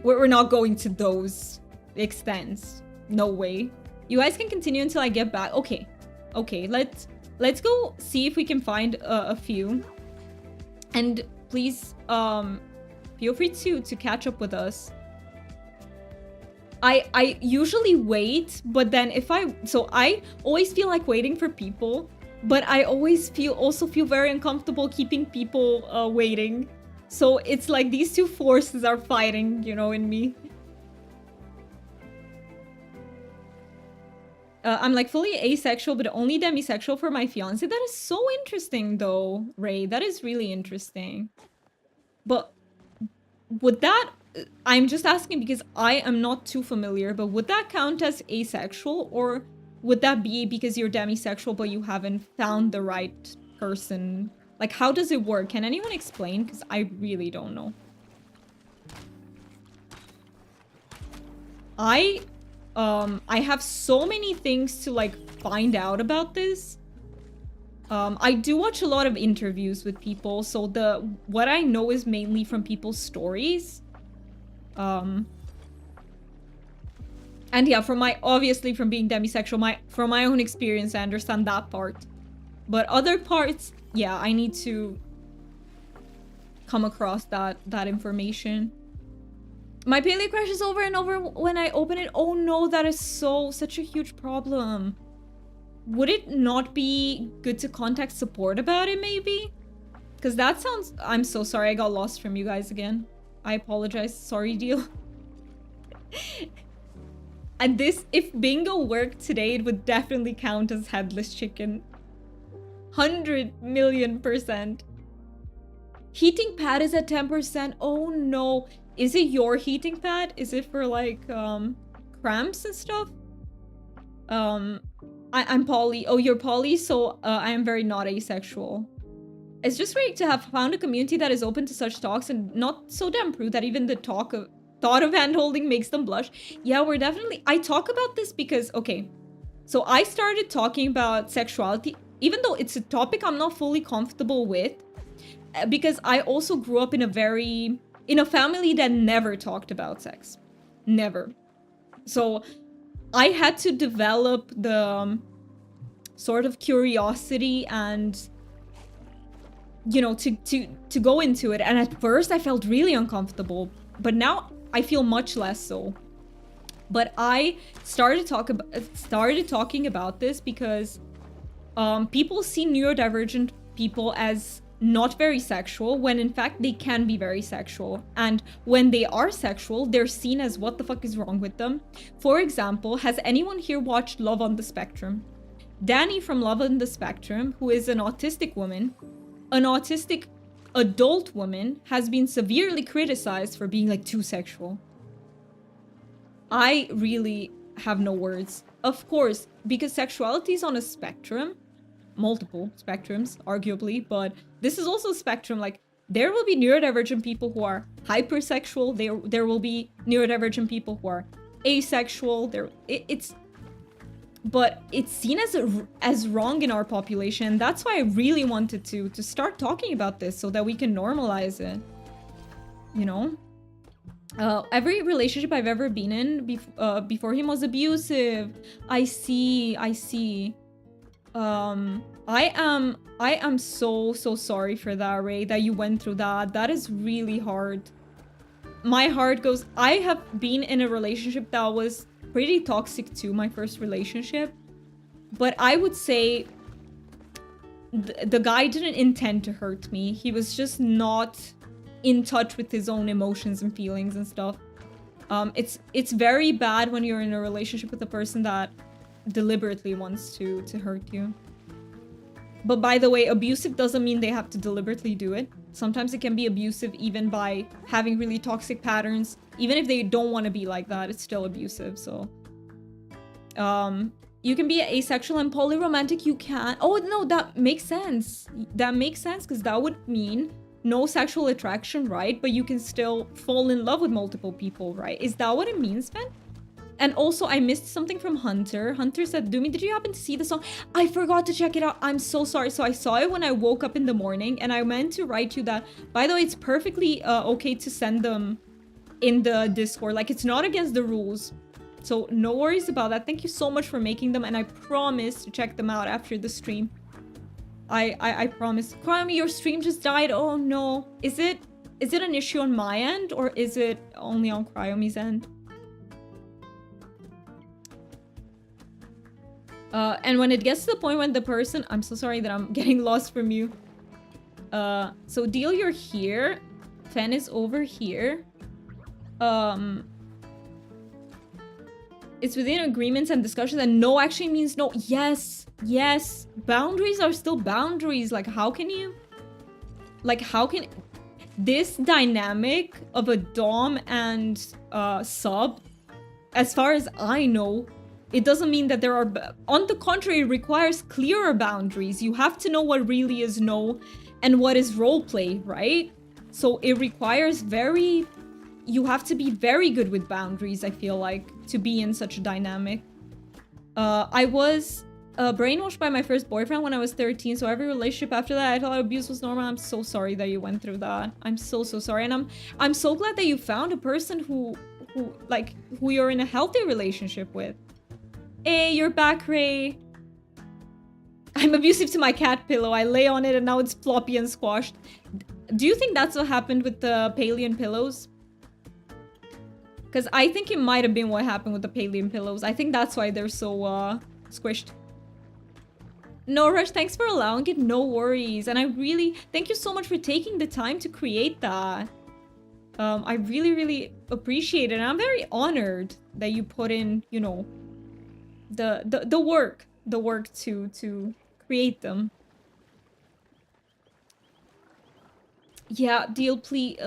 We're not going to those extents. No way. You guys can continue until I get back. Okay. Okay, let's go see if we can find a few. And please, feel free to catch up with us. I usually wait, but then I always feel like waiting for people, but I always also feel very uncomfortable keeping people waiting. So it's like these two forces are fighting, you know, in me. I'm like fully asexual, but only demisexual for my fiance. That is so interesting though, Ray. That is really interesting. But would that... I'm just asking because I am not too familiar, but would that count as asexual, or would that be because you're demisexual but you haven't found the right person? Like, how does it work? Can anyone explain? Because I really don't know. I have so many things to like find out about this. I do watch a lot of interviews with people, so what I know is mainly from people's stories. And yeah, obviously from being demisexual, from my own experience, I understand that part. But other parts, yeah, I need to come across that information. My paleo crashes over and over when I open it. Oh no, that is such a huge problem. Would it not be good to contact support about it, maybe? Because that sounds... I'm so sorry, I got lost from you guys again. I apologize. Sorry, deal. And this, if bingo worked today, it would definitely count as headless chicken. 100,000,000%. Heating pad is at 10%. Oh no. Is it your heating pad? Is it for like cramps and stuff? I'm poly. Oh, you're poly, so I am very not asexual. It's just great to have found a community that is open to such talks and not so damn prude that even the thought of hand-holding makes them blush. Yeah, we're definitely... I talk about this because, okay, so I started talking about sexuality, even though it's a topic I'm not fully comfortable with, because I also grew up in a family that never talked about sex. Never. So I had to develop the sort of curiosity and... you know, to go into it. And at first I felt really uncomfortable, but now I feel much less so. But I started talking about this because people see neurodivergent people as not very sexual, when in fact they can be very sexual. And when they are sexual, they're seen as what the fuck is wrong with them. For example, has anyone here watched Love on the Spectrum? Danny from Love on the Spectrum, who is an autistic woman, an autistic adult woman, has been severely criticized for being like too sexual. I really have no words. Of course, because sexuality is on a spectrum, multiple spectrums, arguably, but this is also a spectrum. Like, there will be neurodivergent people who are hypersexual. There will be neurodivergent people who are asexual. But it's seen as wrong in our population. That's why I really wanted to start talking about this so that we can normalize it. You know? Every relationship I've ever been in before him was abusive. I see. I am so sorry for that, Ray, that you went through that. That is really hard. My heart goes... I have been in a relationship that was pretty toxic too, my first relationship. But I would say the guy didn't intend to hurt me. He was just not in touch with his own emotions and feelings and stuff. It's very bad when you're in a relationship with a person that deliberately wants to hurt you. But by the way, abusive doesn't mean they have to deliberately do it. Sometimes it can be abusive even by having really toxic patterns. Even if they don't want to be like that, it's still abusive, so... You can be asexual and polyromantic, you can... Oh, no, that makes sense. That makes sense, because that would mean no sexual attraction, right? But you can still fall in love with multiple people, right? Is that what it means, Ben? And also, I missed something from Hunter. Hunter said, Doomy, did you happen to see the song? I forgot to check it out. I'm so sorry. So I saw it when I woke up in the morning, and I meant to write you that. By the way, it's perfectly okay to send them in the Discord. Like, it's not against the rules. So no worries about that. Thank you so much for making them, and I promise to check them out after the stream. I promise. Cryomy, your stream just died. Oh no. Is it an issue on my end, or is it only on Cryomy's end? And when it gets to the point when the person... I'm so sorry that I'm getting lost from you. So Deal, you're here. Fen is over here. It's within agreements and discussions, and no actually means no. Yes, yes. Boundaries are still boundaries. Like, how can you... Like, how can... This dynamic of a dom and sub, as far as I know... It doesn't mean that there are... On the contrary, it requires clearer boundaries. You have to know what really is no and what is roleplay, right? So it requires very... You have to be very good with boundaries, I feel like, to be in such a dynamic. I was brainwashed by my first boyfriend when I was 13, so every relationship after that, I thought abuse was normal. I'm so sorry that you went through that. I'm so sorry. And I'm so glad that you found a person who you're in a healthy relationship with. Hey, you're back, Ray. I'm abusive to my cat pillow. I lay on it and now it's floppy and squashed. Do you think that's what happened with the Palian pillows? Because I think it might have been what happened with the Palian pillows. I think that's why they're so squished. No rush, thanks for allowing it. No worries. And I really... Thank you so much for taking the time to create that. I really, really appreciate it. And I'm very honored that you put in, you know... the work to create them. Yeah, Deal, please,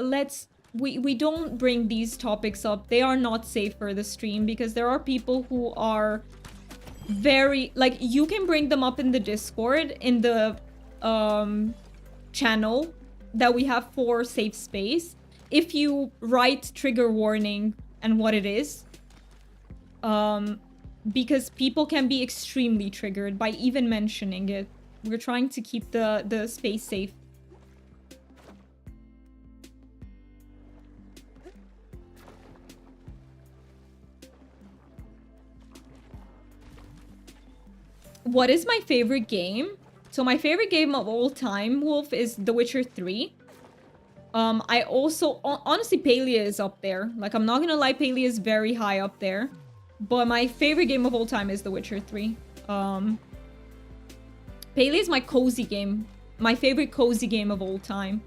we don't bring these topics up. They are not safe for the stream because there are people who are very, like, you can bring them up in the Discord, in the channel that we have for safe space, if you write trigger warning and what it is. Because people can be extremely triggered by even mentioning it. We're trying to keep the space safe. What is my favorite game? So my favorite game of all time, Wolf, is The Witcher 3. I also... Honestly, Palia is up there. Like, I'm not gonna lie, Palia is very high up there. But my favorite game of all time is The Witcher 3. Palia is my cozy game. My favorite cozy game of all time.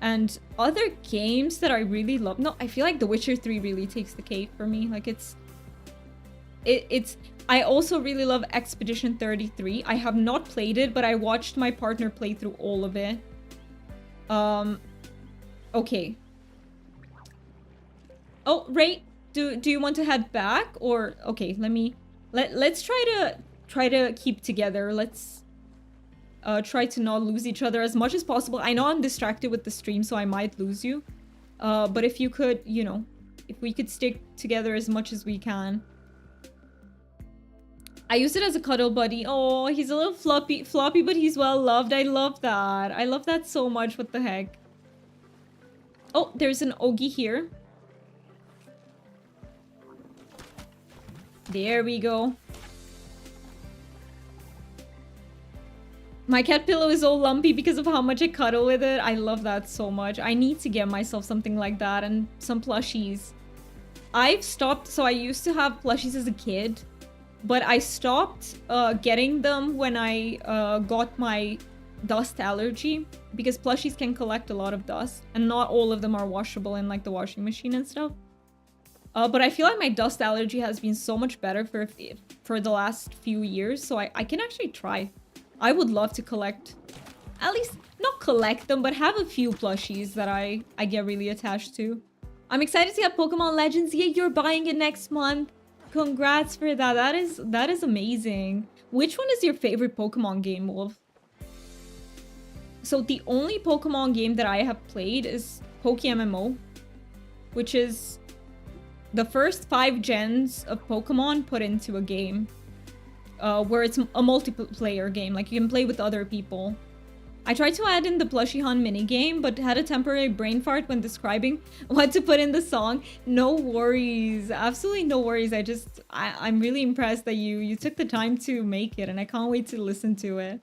And other games that I really love... No, I feel like The Witcher 3 really takes the cake for me. Like, it's... I also really love Expedition 33. I have not played it, but I watched my partner play through all of it. Okay. Oh, Ray... Do you want to head back, or okay? Let's try to keep together. Let's try to not lose each other as much as possible. I know I'm distracted with the stream, so I might lose you. But if you could, you know, if we could stick together as much as we can. I use it as a cuddle buddy. Oh, he's a little floppy, but he's well loved. I love that. I love that so much. What the heck? Oh, there's an Ogie here. There we go. My cat pillow is all lumpy because of how much I cuddle with it. I love that so much. I need to get myself something like that and some plushies. I've stopped. So I used to have plushies as a kid. but I stopped getting them when I got my dust allergy, because plushies can collect a lot of dust and not all of them are washable in like the washing machine and stuff. But I feel like my dust allergy has been so much better for the last few years, so I can actually try. I would love to collect, at least not collect them, but have a few plushies that I get really attached to. I'm excited to get Pokemon Legends. Yeah, you're buying it next month. Congrats for that. That is amazing. Which one is your favorite Pokemon game, Wolf? So the only Pokemon game that I have played is PokeMMO, which is the first 5 gens of Pokemon put into a game, where it's a multiplayer game, like you can play with other people. I tried to add in the Plushie Hunt minigame, but had a temporary brain fart when describing what to put in the song. No worries, absolutely no worries. I'm really impressed that you took the time to make it, and I can't wait to listen to it.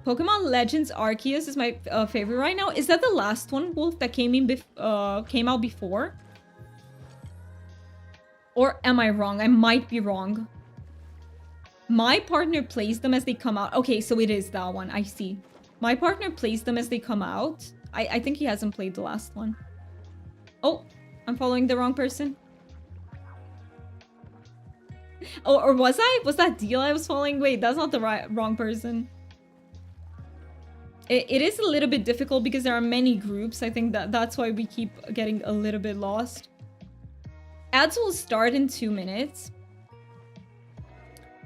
Pokemon Legends Arceus is my favorite right now. Is that the last one, Wolf, that came out before? Or am I wrong? I might be wrong. My partner plays them as they come out. Okay, so it is that one. I see. My partner plays them as they come out. I think he hasn't played the last one. Oh, I'm following the wrong person. Oh, or was I? Was that Deal I was following? Wait, that's not the wrong person. It is a little bit difficult because there are many groups. I think that's why we keep getting a little bit lost. Ads will start in 2 minutes.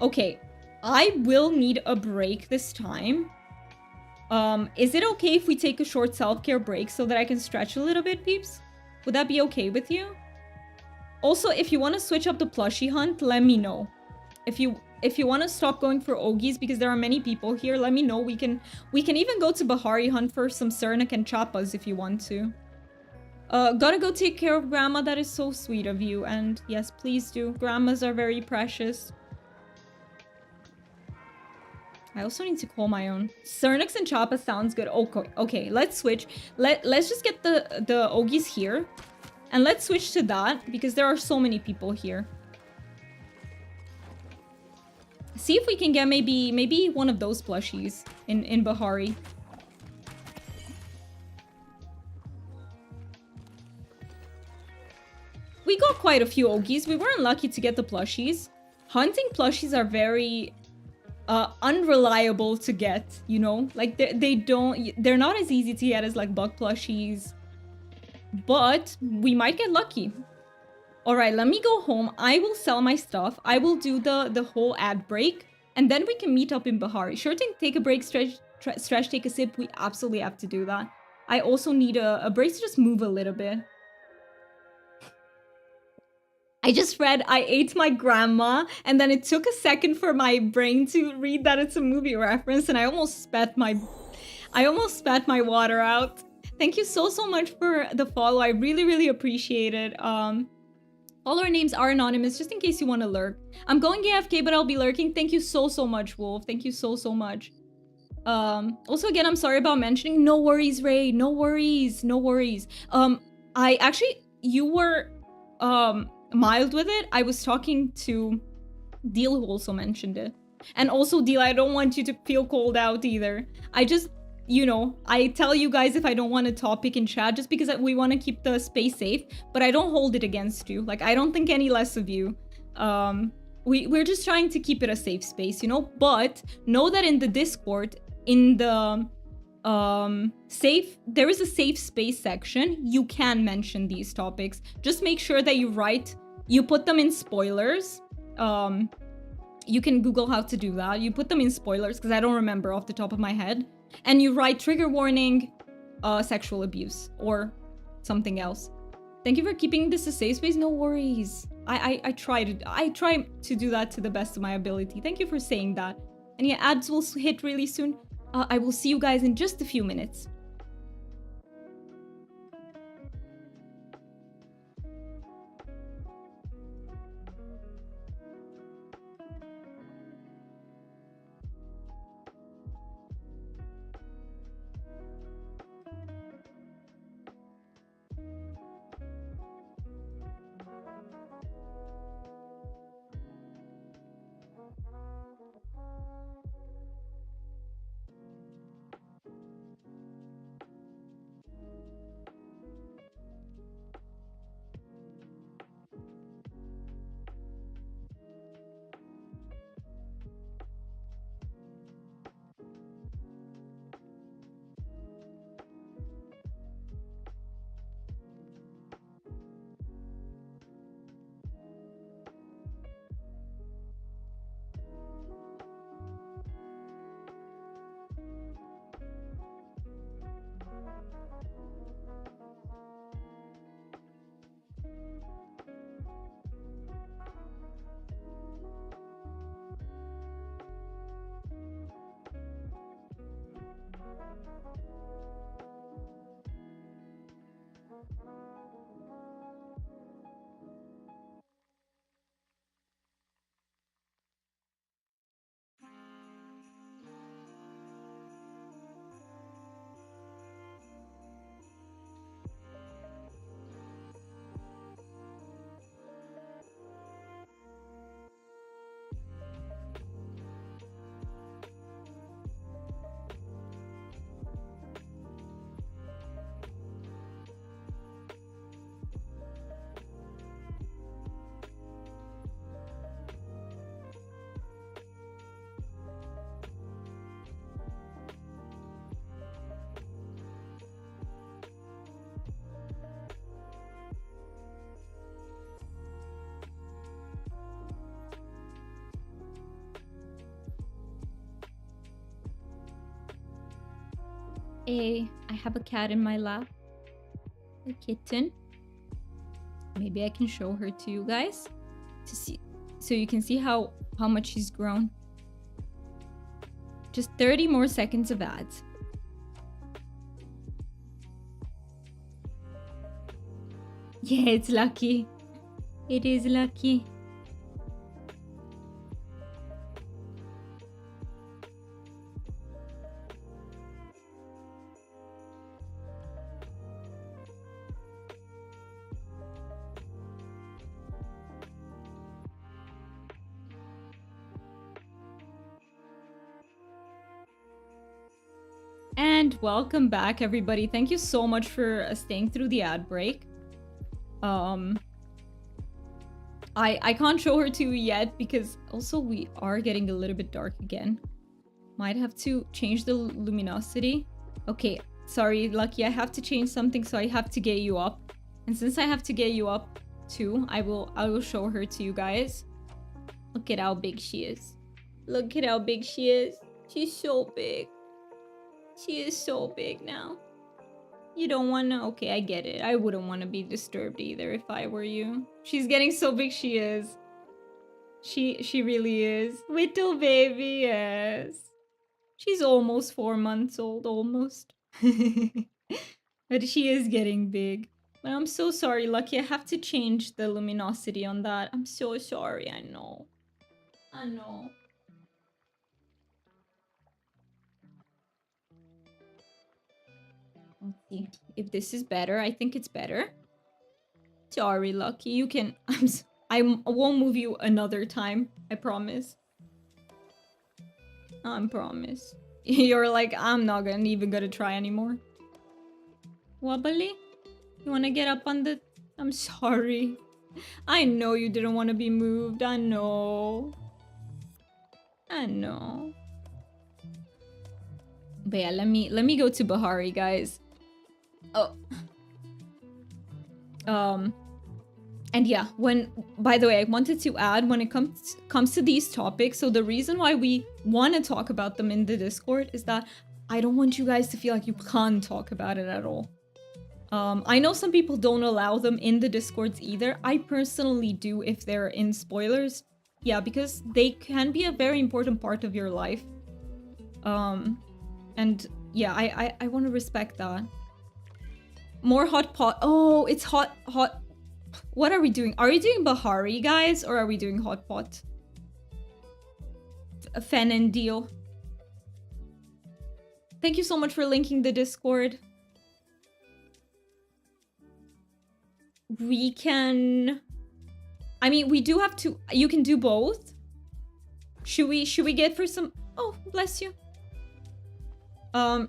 Okay, I will need a break this time. Is it okay if we take a short self-care break so that I can stretch a little bit, peeps? Would that be okay with you? Also, if you want to switch up the plushie hunt, let me know. If you want to stop going for Ogies because there are many people here, let me know. We can even go to Bahari hunt for some Cernic and Chappas if you want to. Gotta go take care of Grandma. That is so sweet of you. And yes, please do. Grandmas are very precious. I also need to call my own. Cernyx and Chappa sounds good. Okay, let's switch. Let's just get the Ogies here. And let's switch to that because there are so many people here. See if we can get maybe one of those plushies in Bahari. We got quite a few Ogies. We weren't lucky to get the plushies. Hunting plushies are very unreliable to get, you know? Like they're not as easy to get as like bug plushies. But we might get lucky. All right, let me go home. I will sell my stuff. I will do the whole ad break. And then we can meet up in Bahari. Sure thing, take a break, stretch, take a sip. We absolutely have to do that. I also need a break to just move a little bit. I just read I ate my grandma, and then it took a second for my brain to read that it's a movie reference, and I almost spat my water out. Thank you so much for the follow. I really appreciate it. All our names are anonymous, just in case you want to lurk. I'm going AFK, but I'll be lurking. Thank you so much, Wolf. Thank you so much. Also, again, I'm sorry about mentioning. No worries, Ray. No worries. I actually, you were, mild with it. I was talking to Deal, who also mentioned it. And also, Deal, I don't want you to feel called out either. I just, you know, I tell you guys if I don't want a topic in chat just because we want to keep the space safe, but I don't hold it against you. Like, I don't think any less of you. We're just trying to keep it a safe space, you know? But know that in the Discord, in the there is a safe space section. You can mention these topics. Just make sure that you put them in spoilers. You can Google how to do that. You put them in spoilers because I don't remember off the top of my head. And you write trigger warning, sexual abuse, or something else. Thank you for keeping this a safe space. No worries. I try to do that to the best of my ability. Thank you for saying that. And yeah, ads will hit really soon. I will see you guys in just a few minutes. I have a cat in my lap. A kitten. Maybe I can show her to you guys to see, so you can see how much she's grown. Just 30 more seconds of ads. Yeah, it's lucky. It is lucky. And welcome back, everybody. Thank you so much for staying through the ad break. I can't show her to you yet because also we are getting a little bit dark again. Might have to change the luminosity. Okay, sorry, Lucky, I have to change something, so I have to get you up. And since I have to get you up too, I will show her to you guys. Look at how big she is. Look at how big she is. She's so big. She is so big now. You don't want to... Okay, I get it. I wouldn't want to be disturbed either if I were you. She's getting so big, she is. She really is. Little baby, yes. She's almost 4 months old, almost. But she is getting big. But I'm so sorry, Lucky. I have to change the luminosity on that. I'm so sorry, I know. I know. Let's see if this is better. I think it's better. Sorry, Lucky. You can... I won't move you another time. I promise. I promise. You're like, I'm not even gonna try anymore. Wobbly? You wanna get up on the... I'm sorry. I know you didn't want to be moved. I know. I know. But yeah, let me go to Bahari, guys. Oh. And yeah, by the way, I wanted to add, when it comes to these topics, so the reason why we want to talk about them in the Discord is that I don't want you guys to feel like you can't talk about it at all. I know some people don't allow them in the Discords either. I personally do if they're in spoilers. Yeah, because they can be a very important part of your life. And yeah, I want to respect that. More hotpot. Oh, it's hot. What are we doing? Are we doing Bahari, guys? Or are we doing hotpot? Fen and deal. Thank you so much for linking the Discord. We can... I mean, we do have to... You can do both. Should we get for some... Oh, bless you.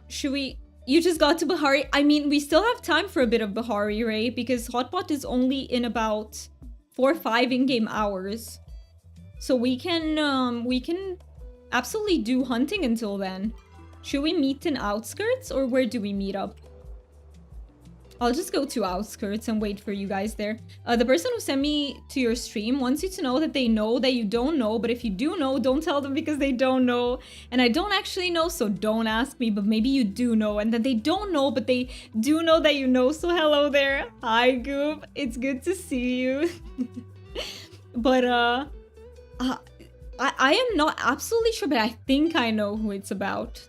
Should we... You just got to Bahari. I mean, we still have time for a bit of Bahari, right? Because hotpot is only in about 4 or 5 in-game hours. So we can absolutely do hunting until then. Should we meet in outskirts or where do we meet up? I'll just go to outskirts and wait for you guys there. The person who sent me to your stream wants you to know that they know that you don't know, but if you do know, don't tell them because they don't know. And I don't actually know, so don't ask me, but maybe you do know. And then they don't know, but they do know that you know, so hello there. Hi, Goop. It's good to see you. But, I am not absolutely sure, but I think I know who it's about.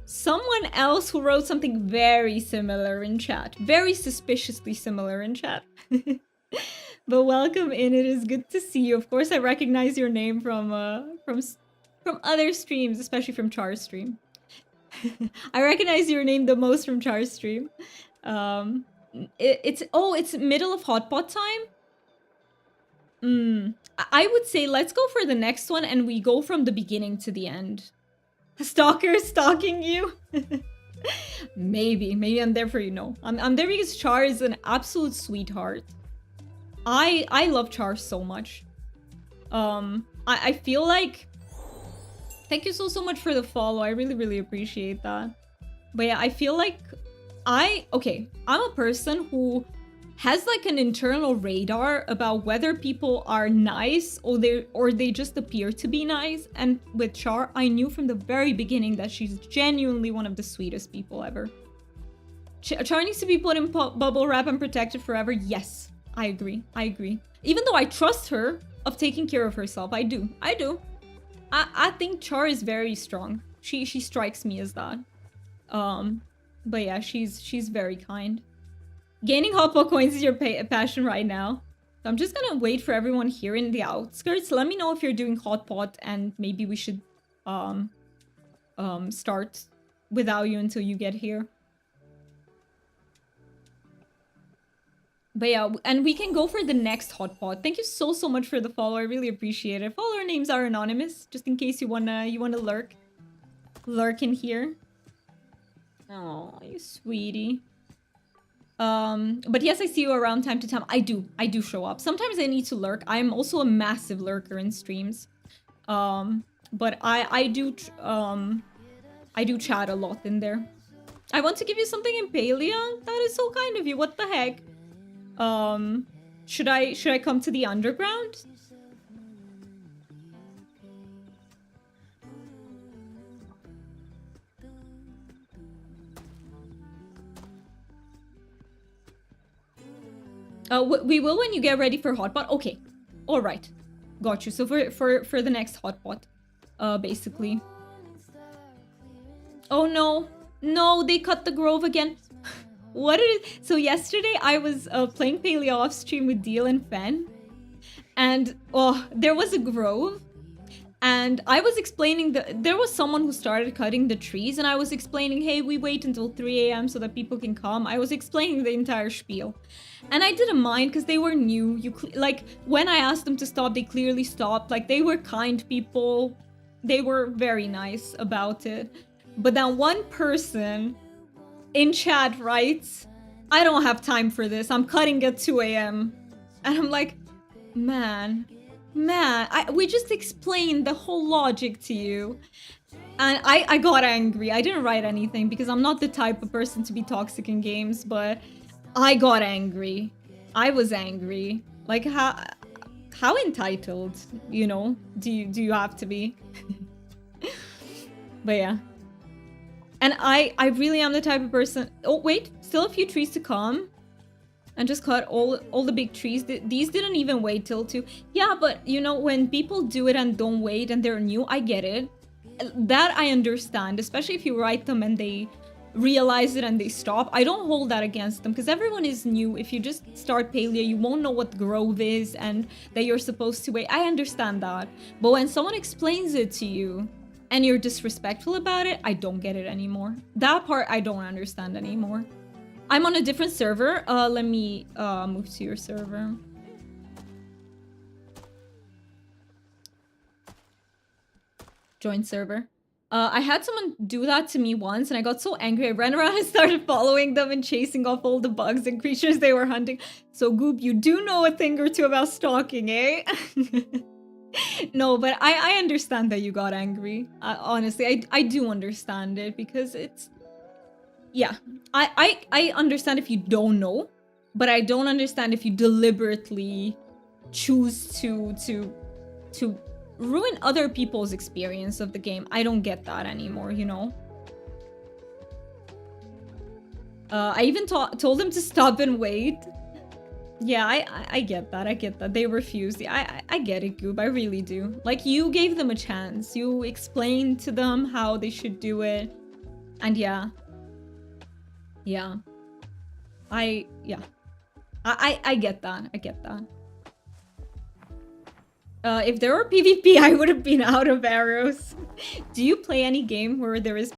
Someone else who wrote something very similar in chat. Very suspiciously similar in chat. But welcome in. It is good to see you. Of course, I recognize your name from other streams, especially from Char's stream. I recognize your name the most from Char's stream. It's middle of hotpot time. I would say let's go for the next one and we go from the beginning to the end. A stalker stalking you? Maybe I'm there for you. No, I'm there because Char is an absolute sweetheart. I love Char so much. I feel like... Thank you so much for the follow. I really appreciate that. But yeah, I feel like I'm a person who has like an internal radar about whether people are nice or they just appear to be nice. And with Char, I knew from the very beginning that she's genuinely one of the sweetest people ever. Char needs to be put in bubble wrap and protected forever. Yes, I agree. I agree. Even though I trust her of taking care of herself, I do. I think Char is very strong. She strikes me as that. But yeah, she's very kind. Gaining hotpot coins is your passion right now. So I'm just gonna wait for everyone here in the outskirts. Let me know if you're doing hotpot, and maybe we should start without you until you get here. But yeah, and we can go for the next hotpot. Thank you so much for the follow. I really appreciate it. Follower names are anonymous, just in case you wanna lurk in here. Oh, you sweetie. But yes, I see you around time to time. I do show up. Sometimes I need to lurk. I'm also a massive lurker in streams. But I do chat a lot in there. I want to give you something in Palia. That is so kind of you. What the heck? Should I come to the underground? We will when you get ready for hotpot. Okay, all right, got you. So for the next hotpot, basically. Oh no, they cut the grove again. What is so? Yesterday I was playing Paleo off stream with Deal and Fen, and there was a grove, and I was explaining there was someone who started cutting the trees, and I was explaining, hey, we wait until 3 a.m. so that people can come. I was explaining the entire spiel, and I didn't mind because they were new. Like when I asked them to stop, they clearly stopped. Like they were kind people, they were very nice about it. But then one person in chat writes, I don't have time for this. I'm cutting at 2 a.m. And I'm like, man, we just explained the whole logic to you. And I got angry. I didn't write anything because I'm not the type of person to be toxic in games, but I got angry. I was angry. Like how entitled, you know, do you have to be? But yeah. And I really am the type of person... Oh, wait. Still a few trees to come. And just cut all the big trees. These didn't even wait till 2. Yeah, but, you know, when people do it and don't wait and they're new, I get it. That I understand. Especially if you write them and they realize it and they stop. I don't hold that against them. Because everyone is new. If you just start Palia, you won't know what grove is and that you're supposed to wait. I understand that. But when someone explains it to you... and you're disrespectful about it, I don't get it anymore. That part I don't understand anymore. I'm on a different server. Let me move to your server. Join server. I had someone do that to me once and I got so angry. I ran around and started following them and chasing off all the bugs and creatures they were hunting. So Goop, you do know a thing or two about stalking, eh? No, but I understand that you got angry. Honestly, I do understand it because it's... Yeah, I understand if you don't know, but I don't understand if you deliberately choose to ruin other people's experience of the game. I don't get that anymore, you know? I even told them to stop and wait. Yeah, I get that. I get that. They refused. I get it, Goob. I really do. Like, you gave them a chance. You explained to them how they should do it. And yeah. Yeah. I get that. I get that. If there were PvP, I would have been out of arrows. Do you play any game where there is